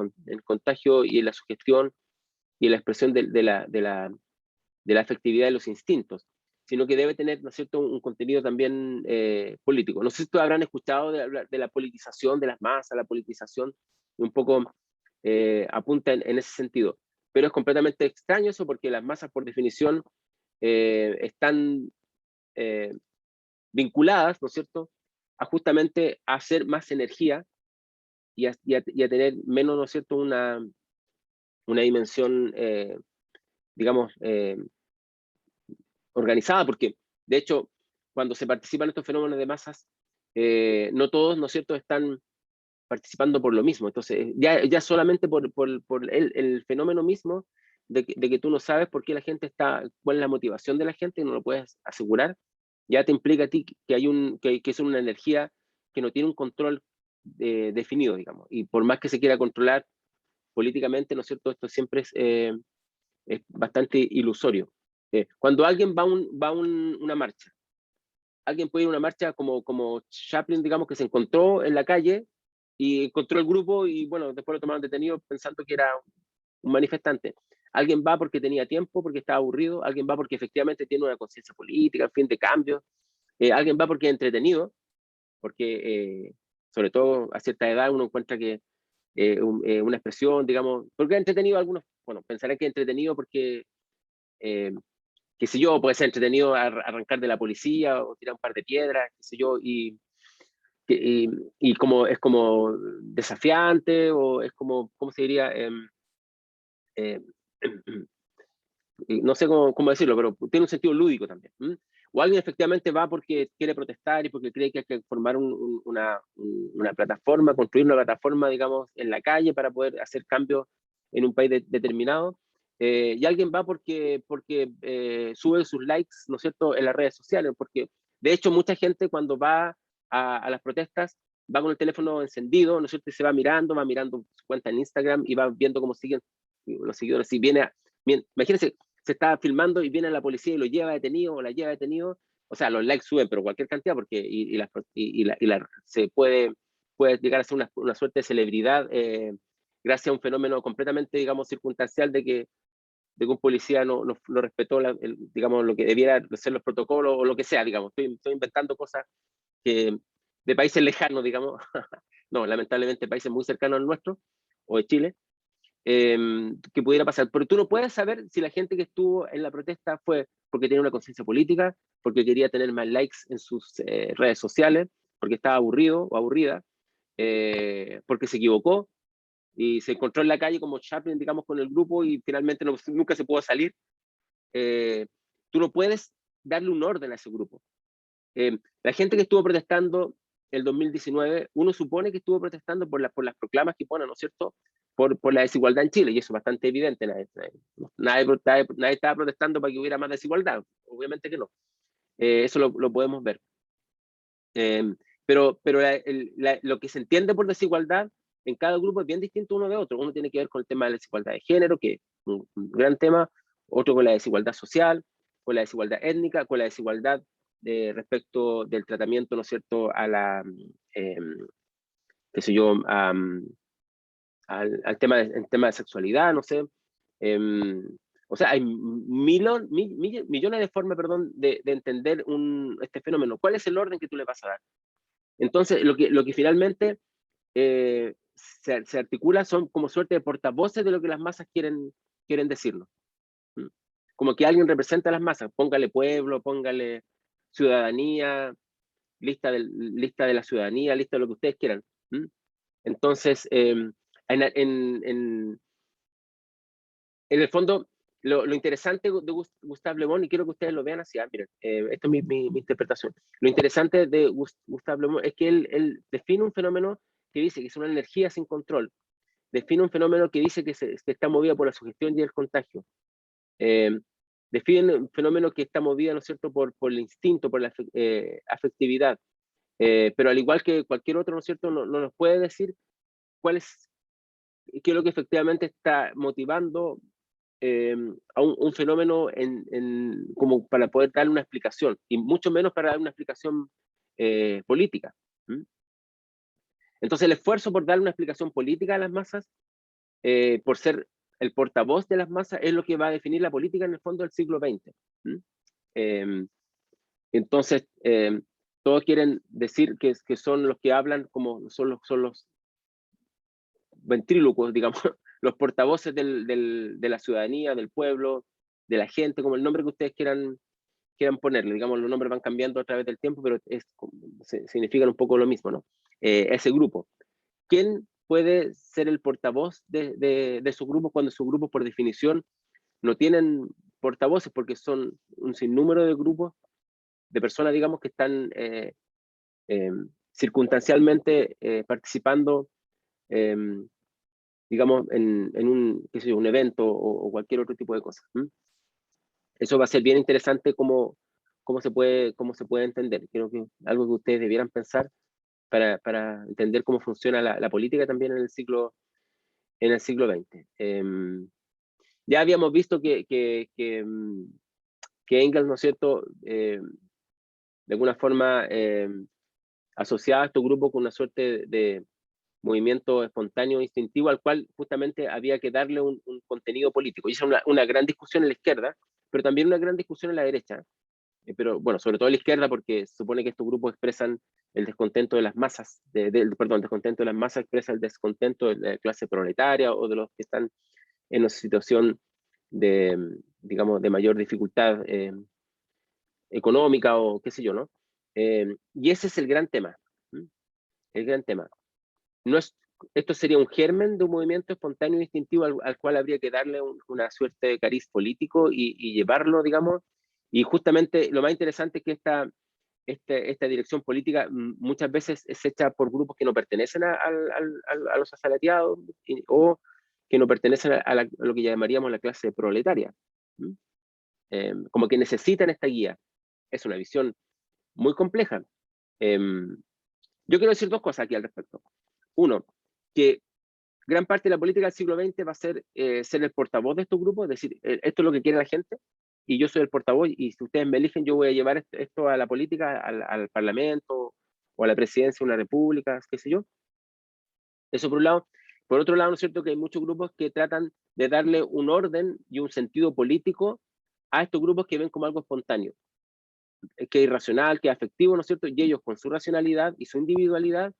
contagio y en la sugestión y en la expresión de la afectividad de los instintos, sino que debe tener, ¿no es cierto?, un contenido también político. No sé si ustedes habrán escuchado de hablar de la politización de las masas, la politización, un poco apunta en ese sentido. Pero es completamente extraño eso, porque las masas, por definición, están vinculadas, ¿no es cierto?, a justamente a hacer más energía y a tener menos, ¿no es cierto?, una dimensión, digamos, organizada, porque de hecho, cuando se participan en estos fenómenos de masas, no todos, ¿no es cierto?, están participando por lo mismo. Entonces, ya solamente por el fenómeno mismo de que tú no sabes por qué la gente está, cuál es la motivación de la gente, y no lo puedes asegurar, ya te implica a ti que es una energía que no tiene un control definido, digamos. Y por más que se quiera controlar políticamente, ¿no es cierto? Esto siempre es bastante ilusorio. Cuando alguien va a una marcha, alguien puede ir a una marcha como Chaplin, digamos, que se encontró en la calle y encontró el grupo y, bueno, después lo tomaron detenido pensando que era un manifestante. Alguien va porque tenía tiempo, porque estaba aburrido, alguien va porque efectivamente tiene una conciencia política, en fin, de cambio, alguien va porque es entretenido, porque sobre todo a cierta edad uno encuentra que una expresión, digamos, porque es entretenido algunos, bueno, pensarán que es entretenido porque, qué sé yo, puede ser entretenido arrancar de la policía o tirar un par de piedras, qué sé yo, y como es como desafiante o es como, ¿cómo se diría? Eh, no sé cómo decirlo, pero tiene un sentido lúdico también. O alguien efectivamente va porque quiere protestar y porque cree que hay que formar una plataforma, construir una plataforma, digamos, en la calle para poder hacer cambios en un país determinado. Y alguien va porque sube sus likes, ¿no es cierto?, en las redes sociales, porque de hecho mucha gente cuando va a las protestas va con el teléfono encendido, ¿no es cierto?, y se va mirando su cuenta en Instagram y va viendo cómo siguen los seguidores. Si viene, imagínense, se está filmando y viene la policía y lo lleva detenido o la lleva detenido, o sea, los likes suben, pero cualquier cantidad, porque se puede llegar a ser una suerte de celebridad gracias a un fenómeno completamente, digamos, circunstancial de que un policía no respetó, digamos, lo que debiera ser los protocolos o lo que sea, digamos. Estoy inventando cosas de países lejanos, digamos. No, lamentablemente países muy cercanos al nuestro, o de Chile, que pudiera pasar. Pero tú no puedes saber si la gente que estuvo en la protesta fue porque tenía una conciencia política, porque quería tener más likes en sus redes sociales, porque estaba aburrido o aburrida, porque se equivocó y se encontró en la calle como Chaplin, digamos, con el grupo y finalmente nunca se pudo salir. Tú no puedes darle un orden a ese grupo. La gente que estuvo protestando el 2019, uno supone que estuvo protestando por las proclamas que ponen, ¿no es cierto?, por la desigualdad en Chile, y eso es bastante evidente. Nadie estaba protestando para que hubiera más desigualdad, obviamente que no. Eso lo podemos ver. Pero lo que se entiende por desigualdad en cada grupo es bien distinto uno de otro. Uno tiene que ver con el tema de la desigualdad de género, que es un gran tema, otro con la desigualdad social, con la desigualdad étnica, con la desigualdad respecto del tratamiento, ¿no es cierto?, a la, qué sé yo, al tema de sexualidad, no sé. O sea, hay millones de formas, perdón, de entender este fenómeno. ¿Cuál es el orden que tú le vas a dar? Entonces, lo que finalmente se articula son como suerte de portavoces de lo que las masas quieren decirnos. Como que alguien representa a las masas, póngale pueblo, póngale ciudadanía, lista de la ciudadanía, lista de lo que ustedes quieran. Entonces, en el fondo, lo interesante de Gustave Le Bon, y quiero que ustedes lo vean así, miren, esta es mi interpretación. Lo interesante de Gustave Le Bon es que él define un fenómeno que dice que es una energía sin control, define un fenómeno que dice que está movida por la sugestión y el contagio, define un fenómeno que está movida, ¿no es cierto?, por el instinto, por la afectividad, pero al igual que cualquier otro, ¿no es cierto?, no nos puede decir qué es lo que efectivamente está motivando a un fenómeno como para poder darle una explicación, y mucho menos para dar una explicación política. Entonces el esfuerzo por dar una explicación política a las masas, por ser el portavoz de las masas, es lo que va a definir la política en el fondo del siglo XX. Entonces, todos quieren decir que son los que hablan como son los ventrílocos, digamos, los portavoces de la ciudadanía, del pueblo, de la gente, como el nombre que ustedes quieran ponerle. Digamos, los nombres van cambiando a través del tiempo, pero significan un poco lo mismo, ¿no? Ese grupo. ¿Quién puede ser el portavoz de su grupo cuando su grupo, por definición, no tienen portavoces porque son un sinnúmero de grupos de personas, digamos, que están circunstancialmente participando digamos, en un, qué sé yo, un evento o cualquier otro tipo de cosa. Eso va a ser bien interesante cómo se puede entender. Creo que algo que ustedes debieran pensar para entender cómo funciona la política también en el siglo XX. Ya habíamos visto que Engels, ¿no es cierto?, de alguna forma asociaba a estos grupos con una suerte de movimiento espontáneo, instintivo, al cual justamente había que darle un contenido político. Y esa es una gran discusión en la izquierda, pero también una gran discusión en la derecha. Pero bueno, sobre todo en la izquierda, porque se supone que estos grupos expresan el descontento de las masas, perdón, el descontento de las masas expresa el descontento de la clase proletaria o de los que están en una situación de, digamos, de mayor dificultad económica o qué sé yo, ¿no? Y ese es el gran tema. El gran tema. No es, esto sería un germen de un movimiento espontáneo e instintivo al cual habría que darle una suerte de cariz político y llevarlo, digamos. Y justamente lo más interesante es que esta dirección política muchas veces es hecha por grupos que no pertenecen a los asalariados o que no pertenecen a lo que llamaríamos la clase proletaria. Como que necesitan esta guía. Es una visión muy compleja. Yo quiero decir dos cosas aquí al respecto. Uno, que gran parte de la política del siglo XX va a ser ser el portavoz de estos grupos, es decir, esto es lo que quiere la gente, y yo soy el portavoz, y si ustedes me eligen, yo voy a llevar esto a la política, al Parlamento, o a la presidencia de una república, qué sé yo. Eso por un lado. Por otro lado, ¿no es cierto?, que hay muchos grupos que tratan de darle un orden y un sentido político a estos grupos que ven como algo espontáneo, que es irracional, que es afectivo, ¿no es cierto? Y ellos con su racionalidad y su individualidad,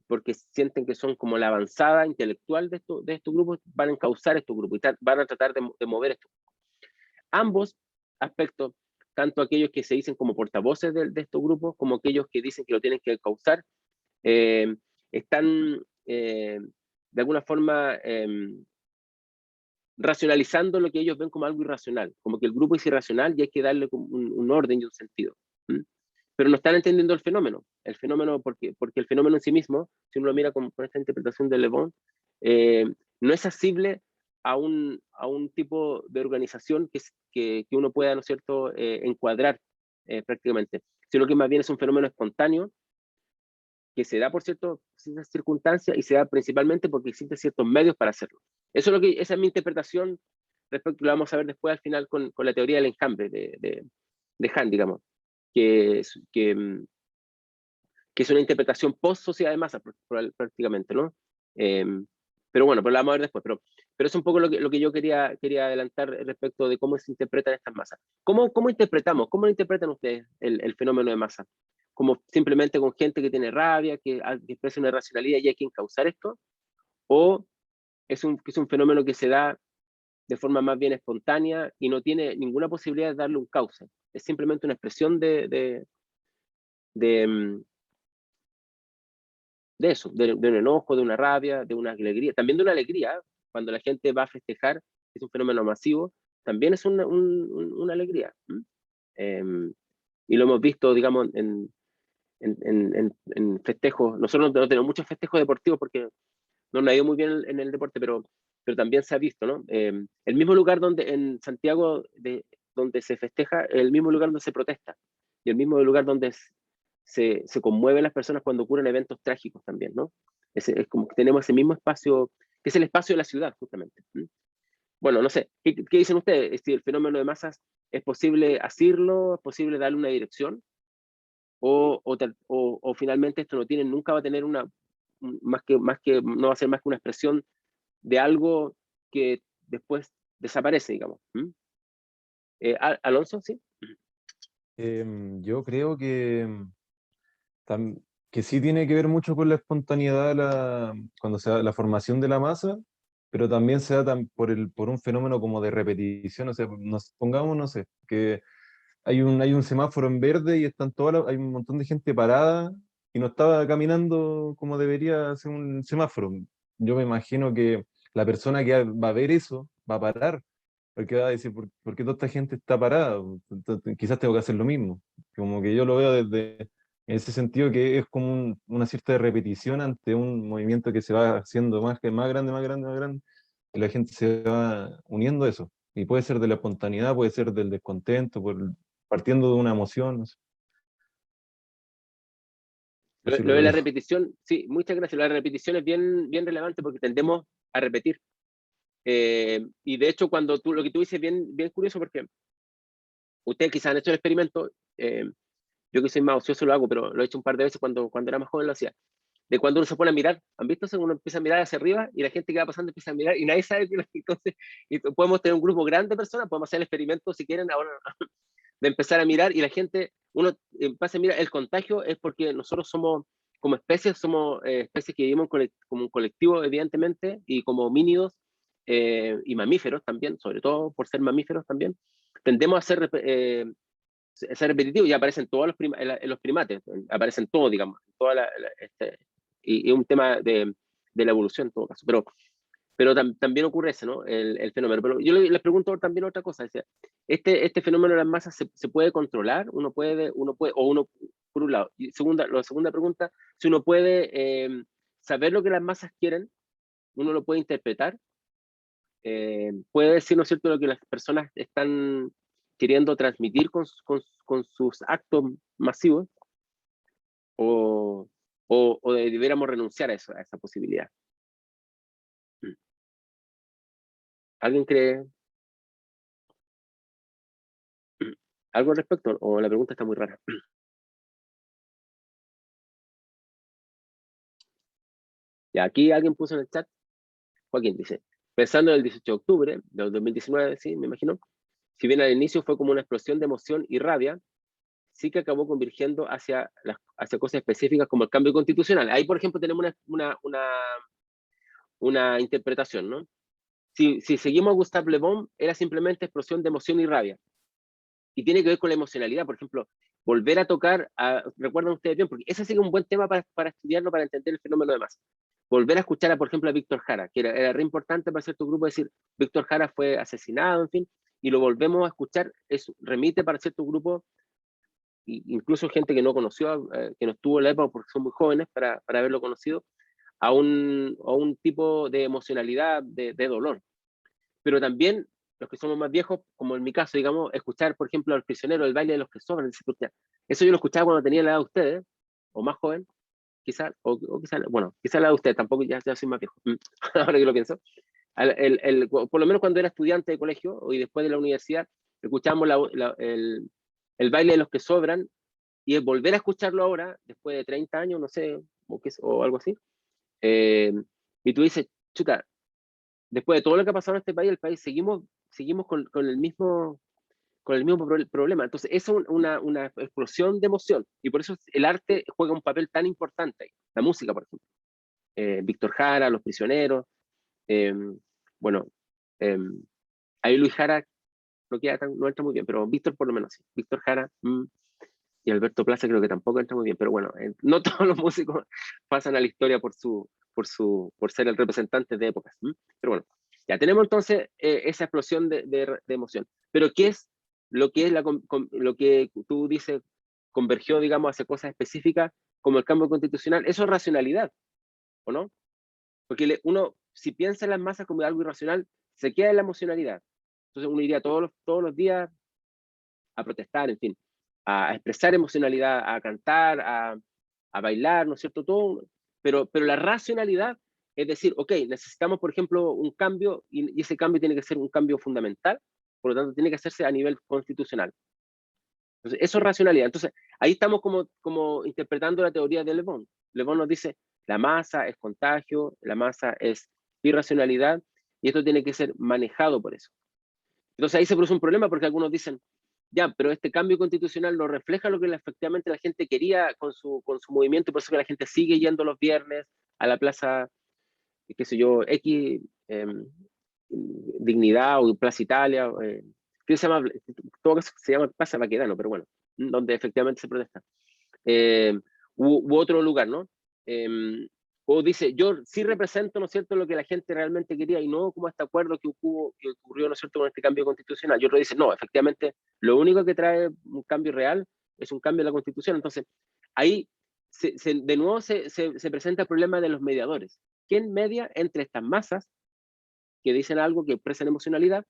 porque sienten que son como la avanzada intelectual de estos grupos, van a encauzar estos grupos y van a tratar de mover esto. Ambos aspectos, tanto aquellos que se dicen como portavoces de estos grupos, como aquellos que dicen que lo tienen que causar, están de alguna forma racionalizando lo que ellos ven como algo irracional, como que el grupo es irracional y hay que darle un orden y un sentido. Pero no están entendiendo el fenómeno porque el fenómeno en sí mismo, si uno lo mira con esta interpretación de Le Bon, no es asible a un tipo de organización que uno pueda, ¿no es cierto?, encuadrar prácticamente, sino que más bien es un fenómeno espontáneo que se da por ciertas circunstancias y se da principalmente porque existen ciertos medios para hacerlo. Esa es mi interpretación respecto, lo vamos a ver después al final con la teoría del enjambre de Hahn, digamos, que es una interpretación post-sociedad de masa prácticamente, ¿no? Pero bueno, pues la vamos a ver después, pero es un poco lo que yo quería adelantar respecto de cómo se interpretan estas masas. ¿Cómo lo interpretan ustedes el fenómeno de masa? ¿Como simplemente con gente que tiene rabia, que expresa una irracionalidad y hay que encauzar esto? ¿O es un fenómeno que se da de forma más bien espontánea y no tiene ninguna posibilidad de darle un cauce? Es simplemente una expresión de eso, de un enojo, de una rabia, de una alegría, también de una alegría. Cuando la gente va a festejar, es un fenómeno masivo, también es una alegría. Y lo hemos visto, digamos, en festejos. Nosotros no tenemos muchos festejos deportivos porque no nos ha ido muy bien en el deporte, pero también se ha visto, ¿no? El mismo lugar donde en Santiago, donde se festeja, el mismo lugar donde se protesta, y el mismo lugar donde se conmueven las personas cuando ocurren eventos trágicos también, ¿no? Es como que tenemos ese mismo espacio, que es el espacio de la ciudad, justamente. Bueno, no sé, ¿qué dicen ustedes? Si el fenómeno de masas es posible asirlo, es posible darle una dirección, o finalmente esto nunca va a tener más que no va a ser más que una expresión de algo que después desaparece, digamos. Alonso, ¿sí? Yo creo que sí tiene que ver mucho con la espontaneidad cuando se da la formación de la masa, pero también se da por un fenómeno como de repetición. O sea, pongamos, no sé, que hay un semáforo en verde y hay un montón de gente parada y no estaba caminando como debería hacer un semáforo. Yo me imagino que la persona que va a ver eso va a parar, porque va a decir, ¿por qué toda esta gente está parada? Entonces, quizás tengo que hacer lo mismo. Como que yo lo veo En ese sentido que es como una cierta repetición ante un movimiento que se va haciendo más grande, más grande, más grande, y la gente se va uniendo a eso. Y puede ser de la espontaneidad, puede ser del descontento, partiendo de una emoción, no sé. Así Lo lo de la veo. repetición, sí, muchas gracias. La repetición es bien relevante porque tendemos a repetir. Y de hecho, cuando lo que tú dices es bien curioso porque ustedes quizás han hecho el experimento, yo que soy más ocioso lo hago, pero lo he hecho un par de veces cuando era más joven lo hacía. De cuando uno se pone a mirar, ¿han visto eso? Uno empieza a mirar hacia arriba y la gente que va pasando empieza a mirar y nadie sabe que entonces y podemos tener un grupo grande de personas, podemos hacer el experimento si quieren ahora de empezar a mirar y la gente, uno pasa a mirar, el contagio es porque nosotros somos, como especies, somos especies que vivimos como un colectivo, evidentemente, y como homínidos y mamíferos también, sobre todo por ser mamíferos también, tendemos a ser repetitivos y aparecen todos en los primates, aparecen todos, digamos, y es un tema de la evolución en todo caso, pero también ocurre eso, ¿no? El fenómeno. Pero yo les pregunto también otra cosa. Es decir, este fenómeno de las masas se puede controlar, por un lado. Y la segunda pregunta, si uno puede saber lo que las masas quieren, uno lo puede interpretar, puede decir, ¿no es cierto?, lo que las personas están queriendo transmitir con sus actos masivos, o debiéramos renunciar a eso, a esa posibilidad. ¿Alguien cree algo al respecto? ¿O la pregunta está muy rara? Y aquí alguien puso en el chat, Joaquín dice, pensando en el 18 de octubre del 2019, sí, me imagino, si bien al inicio fue como una explosión de emoción y rabia, sí que acabó convergiendo hacia cosas específicas como el cambio constitucional. Ahí, por ejemplo, tenemos una interpretación, ¿no? Si seguimos a Gustave Le Bon, era simplemente explosión de emoción y rabia. Y tiene que ver con la emocionalidad, por ejemplo, volver a tocar, recuerdan ustedes bien, porque ese sería un buen tema para estudiarlo, para entender el fenómeno de masa. Volver a escuchar, por ejemplo, a Víctor Jara, que era re importante para cierto grupo decir, Víctor Jara fue asesinado, en fin, y lo volvemos a escuchar, eso remite para cierto grupo, incluso gente que no conoció, que no estuvo en la época porque son muy jóvenes para haberlo conocido, a un tipo de emocionalidad, de dolor. Pero también los que somos más viejos, como en mi caso, digamos, escuchar, por ejemplo, al prisionero, el baile de los que sobran, eso yo lo escuchaba cuando tenía la edad de ustedes, o más joven, quizás, o quizás, bueno, quizás la de ustedes, tampoco ya soy más viejo, ahora que lo pienso. Por lo menos cuando era estudiante de colegio y después de la universidad, escuchábamos el baile de los que sobran, y el volver a escucharlo ahora, después de 30 años, no sé, o algo así, y tú dices, chuta, después de todo lo que ha pasado en este país, el país seguimos con el mismo problema. Entonces, es una explosión de emoción. Y por eso el arte juega un papel tan importante ahí. La música, por ejemplo. Víctor Jara, Los Prisioneros. eh, bueno, eh, ahí Luis Jara no entra muy bien, pero Víctor por lo menos sí. Víctor Jara y Alberto Plaza creo que tampoco entra muy bien. Pero bueno, no todos los músicos pasan a la historia por ser el representante de épocas. Pero bueno, ya tenemos entonces esa explosión de emoción. Pero ¿qué es lo que lo que tú dices convergió, digamos, hacia cosas específicas como el cambio constitucional? Eso es racionalidad, ¿o no? Porque uno, si piensa en las masas como algo irracional, se queda en la emocionalidad. Entonces uno iría todos los días a protestar, en fin, a expresar emocionalidad, a cantar, a bailar, ¿no es cierto? Todo, pero la racionalidad es decir, ok, necesitamos, por ejemplo, un cambio y ese cambio tiene que ser un cambio fundamental, por lo tanto, tiene que hacerse a nivel constitucional. Entonces, eso es racionalidad. Entonces, ahí estamos como interpretando la teoría de Le Bon. Le Bon nos dice, la masa es contagio, la masa es irracionalidad, y esto tiene que ser manejado por eso. Entonces, ahí se produce un problema porque algunos dicen, ya, pero este cambio constitucional no refleja lo que efectivamente la gente quería con su movimiento, y por eso que la gente sigue yendo los viernes a la plaza, qué sé yo, X, Dignidad o Plaza Italia, que se llama, todo caso se llama Plaza Baquedano, pero bueno, donde efectivamente se protesta. U otro lugar, ¿no? O dice, yo sí represento, ¿no es cierto?, lo que la gente realmente quería y no como este acuerdo que ocurrió, ¿no es cierto?, con este cambio constitucional. Y otro dice, no, efectivamente, lo único que trae un cambio real es un cambio en la Constitución. Entonces, ahí de nuevo se presenta el problema de los mediadores. ¿Quién media entre estas masas que dicen algo, que expresan emocionalidad,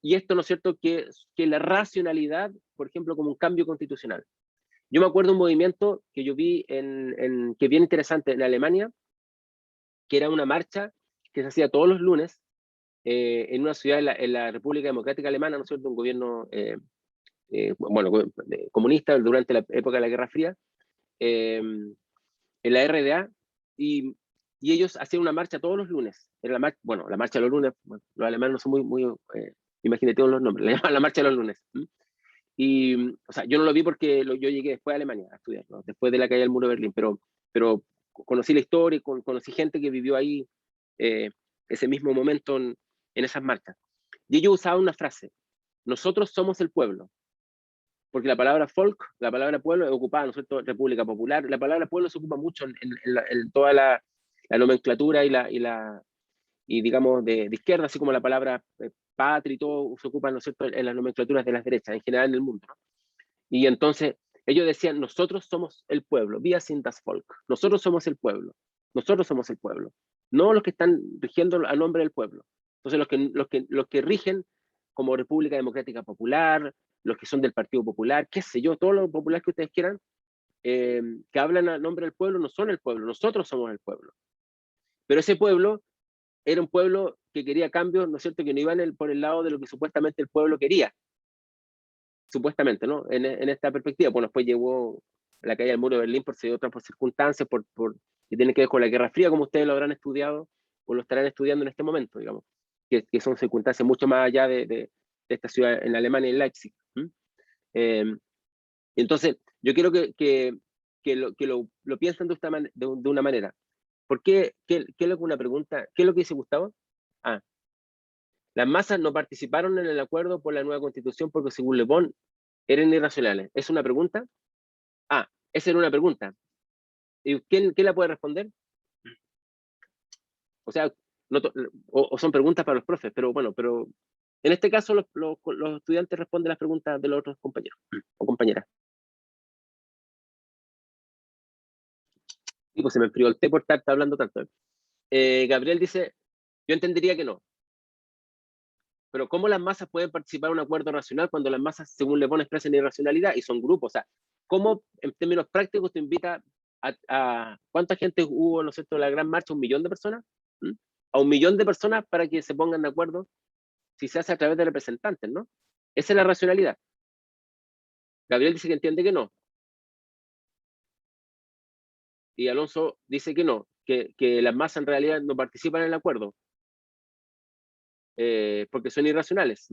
y esto, ¿no es cierto?, que la racionalidad, por ejemplo, como un cambio constitucional? Yo me acuerdo de un movimiento que yo vi que es bien interesante en Alemania, que era una marcha que se hacía todos los lunes en una ciudad en la República Democrática Alemana, ¿no es cierto?, un gobierno bueno, comunista durante la época de la Guerra Fría, en la RDA, y ellos hacían una marcha todos los lunes. Era bueno, la marcha de los lunes, bueno, los alemanes no son muy imaginativos los nombres, la llaman la marcha de los lunes. Y, o sea, yo no lo vi porque yo llegué después a Alemania a estudiar, ¿no?, después de la caída del muro de Berlín, pero conocí la historia, conocí gente que vivió ahí ese mismo momento en esas marchas. Y ellos usaban una frase: nosotros somos el pueblo. Porque la palabra folk, la palabra pueblo, es ocupada, ¿no es cierto?, República Popular. La palabra pueblo se ocupa mucho en toda la nomenclatura y digamos, de izquierda, así como la palabra patria y todo se ocupa, ¿no es cierto?, en las nomenclaturas de las derechas, en general en el mundo, ¿no? Y entonces ellos decían: nosotros somos el pueblo, wir sind das Volk, nosotros somos el pueblo, nosotros somos el pueblo, no los que están rigiendo a nombre del pueblo. Entonces los que rigen como República Democrática Popular, los que son del Partido Popular, qué sé yo, todos los populares que ustedes quieran, que hablan a nombre del pueblo, no son el pueblo, nosotros somos el pueblo. Pero ese pueblo era un pueblo que quería cambios, ¿no es cierto?, que no iban por el lado de lo que supuestamente el pueblo quería, supuestamente, ¿no?, en esta perspectiva. Bueno, después llegó la caída del muro de Berlín por circunstancias, que tienen que ver con la Guerra Fría, como ustedes lo habrán estudiado, o lo estarán estudiando en este momento, digamos, que son circunstancias mucho más allá de esta ciudad en Alemania, en Leipzig. Entonces, yo quiero que lo piensen de una manera. ¿Por qué? ¿Qué es lo que una pregunta? ¿Qué es lo que dice Gustavo? Ah, las masas no participaron en el acuerdo por la nueva constitución porque, según Le Bon, eran irracionales. ¿Es una pregunta? Ah, esa era una pregunta. ¿Y quién la puede responder? O sea, o son preguntas para los profes, pero bueno, pero en este caso los estudiantes responden las preguntas de los otros compañeros o compañeras. Y pues se me enfrió el té por estar hablando tanto. Gabriel dice: yo entendería que no. Pero ¿cómo las masas pueden participar en un acuerdo racional cuando las masas, según Le Bon, expresan irracionalidad y son grupos? O sea, ¿cómo en términos prácticos te invita a cuánta gente hubo, ¿no es cierto?, la gran marcha? ¿1 millón de personas? ¿Mm? A 1 millón de personas para que se pongan de acuerdo, si se hace a través de representantes, ¿no? Esa es la racionalidad. Gabriel dice que entiende que no. Y Alonso dice que no, que las masas en realidad no participan en el acuerdo, porque son irracionales.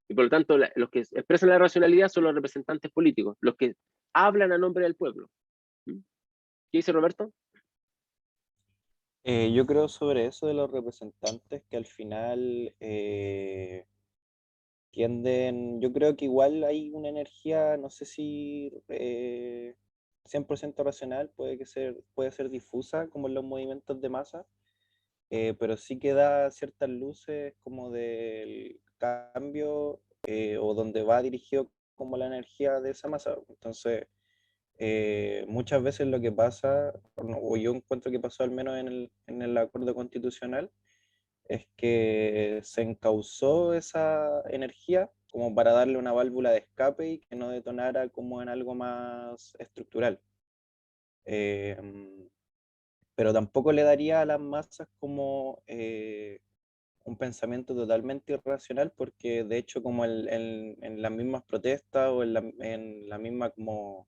Y por lo tanto, los que expresan la racionalidad son los representantes políticos, los que hablan a nombre del pueblo. ¿Qué dice Roberto? Yo creo sobre eso de los representantes que al final tienden, yo creo que igual hay una energía, no sé si 100% racional, puede ser difusa como en los movimientos de masa, pero sí que da ciertas luces como del cambio o donde va dirigido como la energía de esa masa. Entonces, muchas veces lo que pasa, o yo encuentro que pasó al menos en el acuerdo constitucional, es que se encauzó esa energía como para darle una válvula de escape y que no detonara como en algo más estructural. Pero tampoco le daría a las masas como un pensamiento totalmente irracional, porque de hecho como en las mismas protestas o en la misma como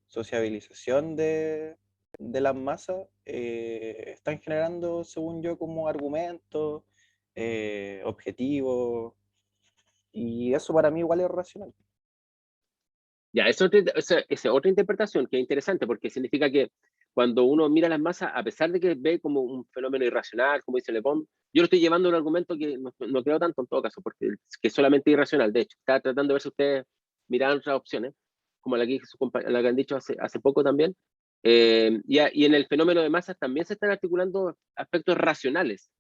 sociabilización de las masas, están generando, según yo, como argumentos, objetivos, y eso para mí igual es racional. Ya, esa es otra interpretación que es interesante, porque significa que cuando uno mira las masas, a pesar de que ve como un fenómeno irracional, como dice Le Bon, yo lo estoy llevando a un argumento que no creo tanto en todo caso, porque que es solamente irracional. De hecho, está tratando de ver si ustedes miran otras opciones, como la que han dicho hace poco también. Y en el fenómeno de masas también se están articulando aspectos racionales.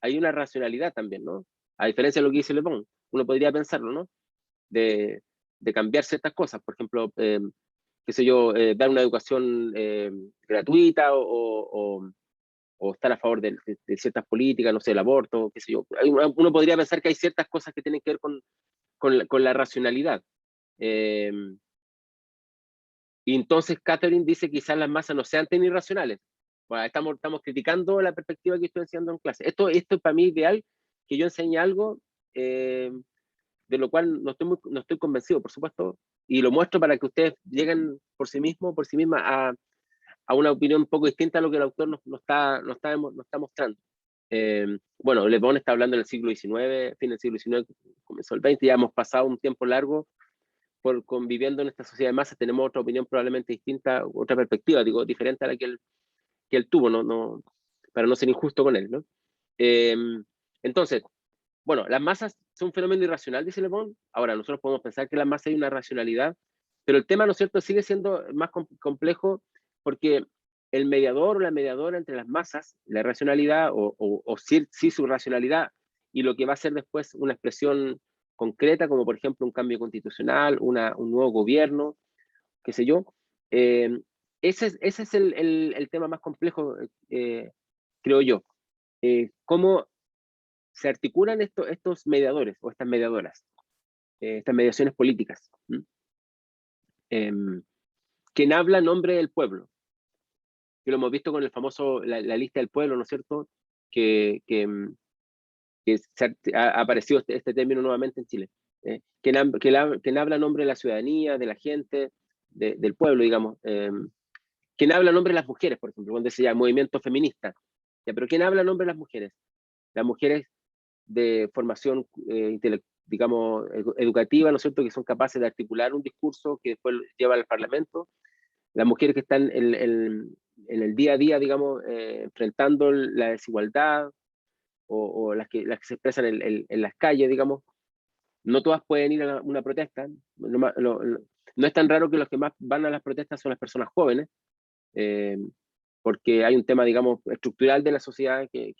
Hay una racionalidad también, ¿no? A diferencia de lo que dice Le Bon, uno podría pensarlo, ¿no? De cambiar ciertas cosas, por ejemplo, que qué sé yo, dar una educación gratuita o estar a favor de ciertas políticas, no sé, el aborto, qué sé yo. Uno podría pensar que hay ciertas cosas que tienen que ver con la racionalidad. Y entonces Catherine dice que quizás las masas no sean tan irracionales. Bueno, estamos criticando la perspectiva que estoy enseñando en clase. Esto es para mí ideal, que yo enseñe algo de lo cual no estoy convencido, por supuesto, y lo muestro para que ustedes lleguen por sí mismos, por sí mismas, a una opinión un poco distinta a lo que el autor nos está mostrando. Bueno, Le Bon está hablando en el siglo XIX, fin del siglo XIX, comenzó el XX, ya hemos pasado un tiempo largo por conviviendo en esta sociedad de masas, tenemos otra opinión probablemente distinta, otra perspectiva, digo, diferente a la que él tuvo, para no ser injusto con él, ¿no? Entonces, bueno, las masas son un fenómeno irracional, dice Le Bon. Ahora, nosotros podemos pensar que las masas hay una racionalidad, pero el tema, ¿no es cierto?, sigue siendo más complejo porque el mediador o la mediadora entre las masas, la racionalidad o sí su racionalidad y lo que va a ser después una expresión concreta, como por ejemplo un cambio constitucional, un nuevo gobierno, qué sé yo. Ese es el tema más complejo, creo yo. ¿Cómo se articulan estos mediadores o estas mediadoras, estas mediaciones políticas? ¿Quién habla en nombre del pueblo? Que lo hemos visto con el famoso, la lista del pueblo, ¿no es cierto? Que ha aparecido este término nuevamente en Chile. ¿Quién habla en nombre de la ciudadanía, de la gente, del pueblo, digamos? ¿Quién habla en nombre de las mujeres, por ejemplo? Cuando decía movimiento feminista. ¿Ya? Pero ¿quién habla en nombre de las mujeres? Las mujeres de formación, digamos, educativa, ¿no es cierto?, que son capaces de articular un discurso que después lleva al Parlamento. Las mujeres que están en el día a día, digamos, enfrentando la desigualdad, o las que se expresan en las calles, digamos. No todas pueden ir a una protesta. No es tan raro que los que más van a las protestas son las personas jóvenes, porque hay un tema, digamos, estructural de la sociedad que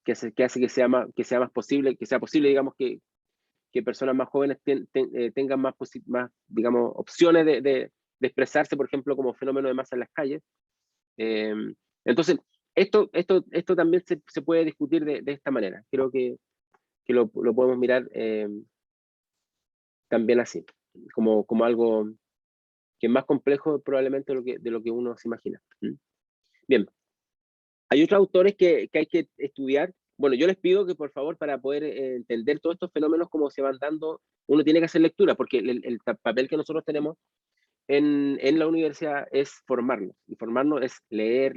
hace que sea más posible, digamos, que personas más jóvenes tengan más, digamos, opciones de expresarse, por ejemplo, como fenómeno de masa en las calles. Entonces, esto también se puede discutir de esta manera. Creo que lo podemos mirar también así, como algo que es más complejo probablemente de lo que uno se imagina. Bien, hay otros autores que hay que estudiar. Bueno, yo les pido que por favor, para poder entender todos estos fenómenos, cómo se van dando, uno tiene que hacer lectura, porque el papel que nosotros tenemos en la universidad es formarnos, y formarnos es leer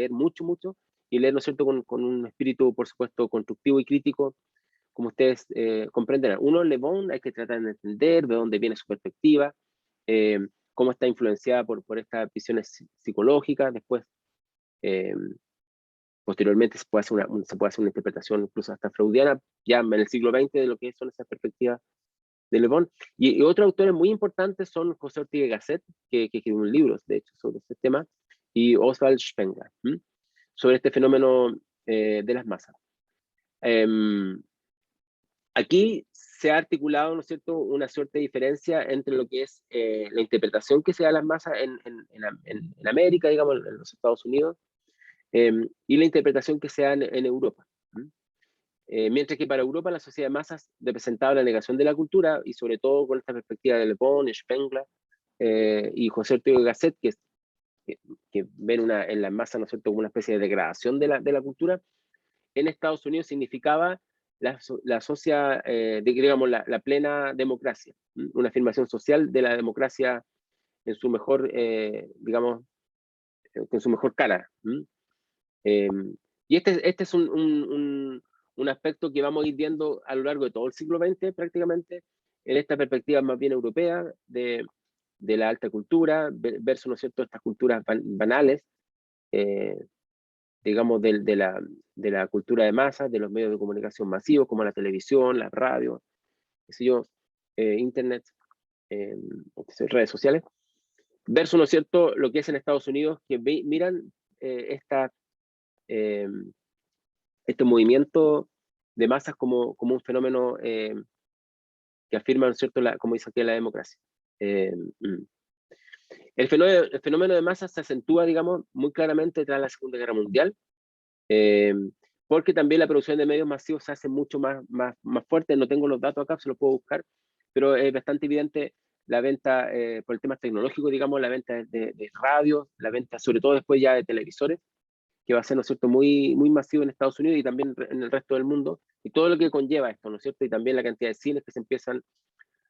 mucho, y leer, ¿no es cierto?, con un espíritu, por supuesto, constructivo y crítico, como ustedes comprenderán. Uno, Le Bon, hay que tratar de entender de dónde viene su perspectiva, cómo está influenciada por estas visiones psicológicas. Después, posteriormente, se puede hacer una interpretación incluso hasta freudiana, ya en el siglo XX, de lo que son esas perspectivas de Le Bon. Y otros autores muy importantes son José Ortega y Gasset, que escribió un libro, de hecho, sobre este tema, y Oswald Spengler, sobre este fenómeno de las masas. Aquí se ha articulado, ¿no es cierto?, una suerte de diferencia entre lo que es la interpretación que se da a las masas en América, digamos, en los Estados Unidos, y la interpretación que se da en Europa. Mientras que para Europa la sociedad de masas representaba la negación de la cultura, y sobre todo con esta perspectiva de Le Bon, Spengler y José Ortega y Gasset, que ven en la masa, ¿no es cierto?, como una especie de degradación de la cultura. En Estados Unidos significaba digamos, la plena democracia, una afirmación social de la democracia en su mejor, digamos, en su mejor cara. Y este es un aspecto que vamos a ir viendo a lo largo de todo el siglo XX, prácticamente, en esta perspectiva más bien europea de la alta cultura, versus, ¿no es cierto?, estas culturas banales, digamos, de la cultura de masas, de los medios de comunicación masivos, como la televisión, la radio, qué sé yo, internet, redes sociales, versus, ¿no es cierto?, lo que es en Estados Unidos, que miran este movimiento de masas como un fenómeno que afirma, ¿no es cierto?, como dice aquí, la democracia. El fenómeno de masas se acentúa, digamos, muy claramente tras la Segunda Guerra Mundial, porque también la producción de medios masivos se hace mucho más fuerte. No tengo los datos acá, se los puedo buscar, pero es bastante evidente la venta, por el tema tecnológico, digamos, la venta de radios, la venta sobre todo después ya de televisores, que va a ser, ¿no es cierto?, muy masivo en Estados Unidos y también en el resto del mundo, y todo lo que conlleva esto, ¿no es cierto?, y también la cantidad de cines que se empiezan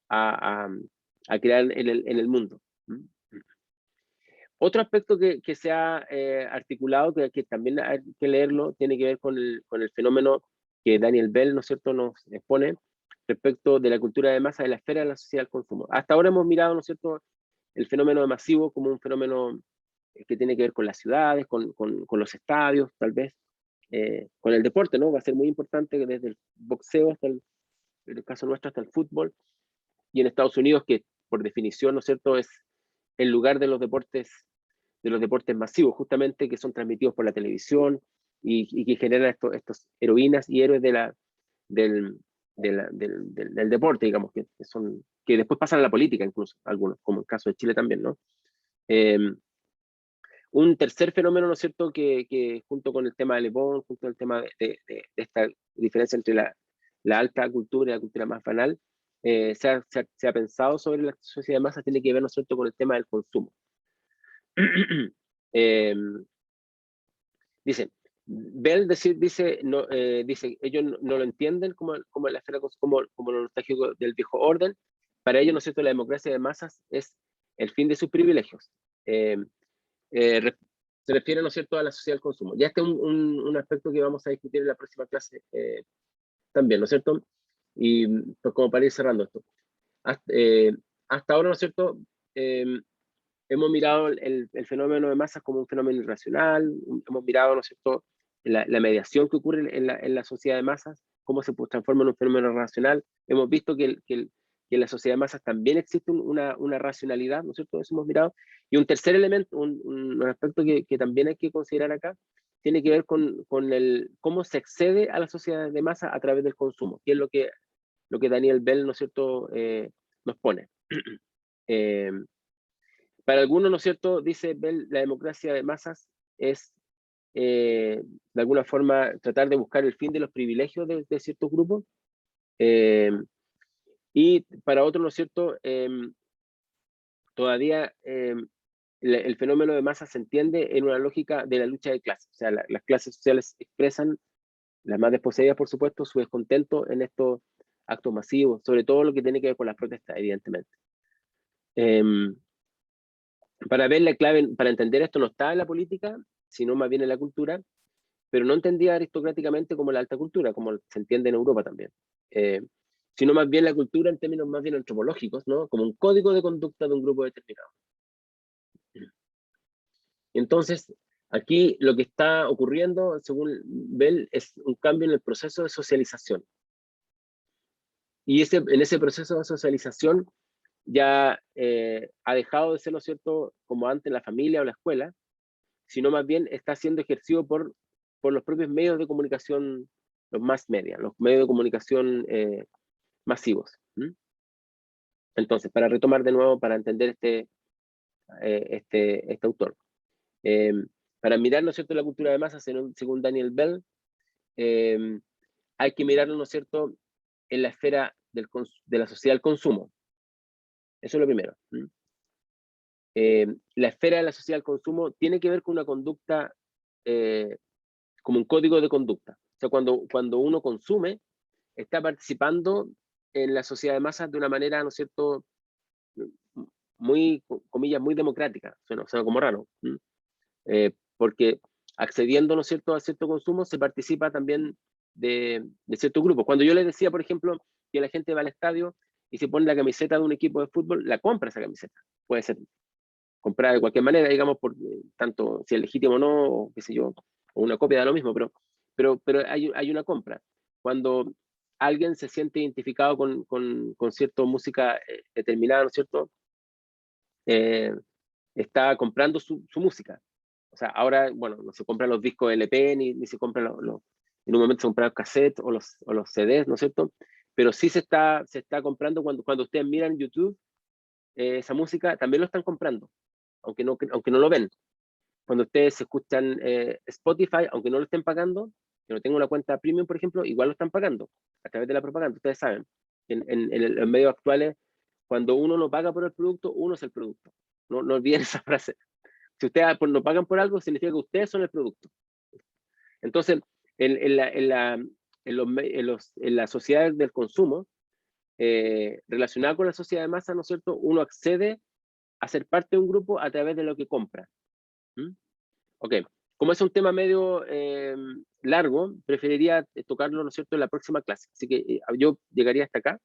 a crear en el mundo. Otro aspecto que se ha articulado, que también hay que leerlo, tiene que ver con el fenómeno que Daniel Bell, ¿no es cierto?, nos expone respecto de la cultura de masa de la esfera de la sociedad del consumo. Hasta ahora hemos mirado, ¿no es cierto?, el fenómeno masivo como un fenómeno que tiene que ver con las ciudades, con los estadios, tal vez, con el deporte, ¿no? Va a ser muy importante desde el boxeo hasta en el caso nuestro, hasta el fútbol, y en Estados Unidos, que por definición, ¿no es cierto?, es el lugar de los deportes masivos, justamente, que son transmitidos por la televisión y que generan estos heroínas y héroes del deporte, digamos, que después pasan a la política incluso, algunos, como el caso de Chile también, ¿no? Un tercer fenómeno, ¿no es cierto?, que junto con el tema de Le Bon, junto con el tema de esta diferencia entre la alta cultura y la cultura más banal, se ha pensado sobre la sociedad de masa, tiene que ver, ¿no es cierto?, con el tema del consumo. Dice, Bell dice, ellos no lo entienden como la esfera, como lo nostálgico del viejo orden. Para ellos, ¿no es cierto?, la democracia de masas es el fin de sus privilegios. Se refiere, ¿no es cierto?, a la sociedad del consumo. Ya este es un aspecto que vamos a discutir en la próxima clase también, ¿no es cierto? Y pues como para ir cerrando esto. Hasta ahora, ¿no es cierto?, hemos mirado el fenómeno de masas como un fenómeno irracional, hemos mirado, ¿no es cierto?, la mediación que ocurre en la sociedad de masas, cómo se transforma en un fenómeno racional. Hemos visto que en la sociedad de masas también existe una racionalidad, ¿no es cierto?, eso hemos mirado. Y un tercer elemento, un aspecto que también hay que considerar acá, tiene que ver con cómo se accede a la sociedad de masas a través del consumo, que es lo que Daniel Bell, ¿no es cierto?, nos pone. Para algunos, ¿no es cierto?, dice Bell, la democracia de masas es, de alguna forma, tratar de buscar el fin de los privilegios de ciertos grupos. Y para otros, ¿no es cierto?, todavía el fenómeno de masas se entiende en una lógica de la lucha de clases. O sea, las clases sociales expresan, las más desposeídas, por supuesto, su descontento en estos actos masivos, sobre todo lo que tiene que ver con las protestas, evidentemente. Para ver la clave, para entender esto, no está en la política, sino más bien en la cultura, pero no entendida aristocráticamente como la alta cultura, como se entiende en Europa también, sino más bien la cultura en términos más bien antropológicos, ¿no?, como un código de conducta de un grupo determinado. Entonces, aquí lo que está ocurriendo, según Bell, es un cambio en el proceso de socialización. Y en ese proceso de socialización ya ha dejado de ser, ¿no es cierto?, como antes la familia o la escuela, sino más bien está siendo ejercido por los propios medios de comunicación, los mass media, los medios de comunicación masivos. Entonces, para retomar de nuevo, para entender este autor, para mirar, ¿no es cierto?, la cultura de masas, según Daniel Bell, hay que mirarlo, ¿no es cierto?, en la esfera de la sociedad del consumo. Eso es lo primero. La esfera de la sociedad del consumo tiene que ver con una conducta, como un código de conducta. O sea, cuando uno consume, está participando en la sociedad de masas de una manera, ¿no es cierto?, muy, comillas, muy democrática. Suena como raro. Porque accediendo, ¿no es cierto?, a cierto consumo, se participa también de ciertos grupos. Cuando yo les decía, por ejemplo, que la gente va al estadio y se pone la camiseta de un equipo de fútbol, la compra esa camiseta. Puede ser comprada de cualquier manera, digamos, por tanto si es legítimo o no, o qué sé yo, o una copia de lo mismo, pero hay una compra. Cuando alguien se siente identificado con cierta música determinada, ¿no es cierto?, está comprando su música. O sea, ahora, bueno, no se compran los discos LP, ni se compran en un momento se compraron cassettes o los CDs, ¿no es cierto? Pero sí se está comprando cuando ustedes miran YouTube, esa música, también lo están comprando. aunque no lo ven. Cuando ustedes escuchan Spotify, aunque no lo estén pagando, que no tengan una cuenta premium, por ejemplo, igual lo están pagando a través de la propaganda. Ustedes saben, en los medios actuales, cuando uno no paga por el producto, uno es el producto. No olviden esa frase. Si ustedes no pagan por algo, significa que ustedes son el producto. Entonces, en las sociedades del consumo, relacionada con la sociedad de masa, ¿no es cierto? Uno accede a ser parte de un grupo a través de lo que compra. Ok, como es un tema medio largo, preferiría tocarlo, ¿no es cierto?, en la próxima clase. Así que yo llegaría hasta acá.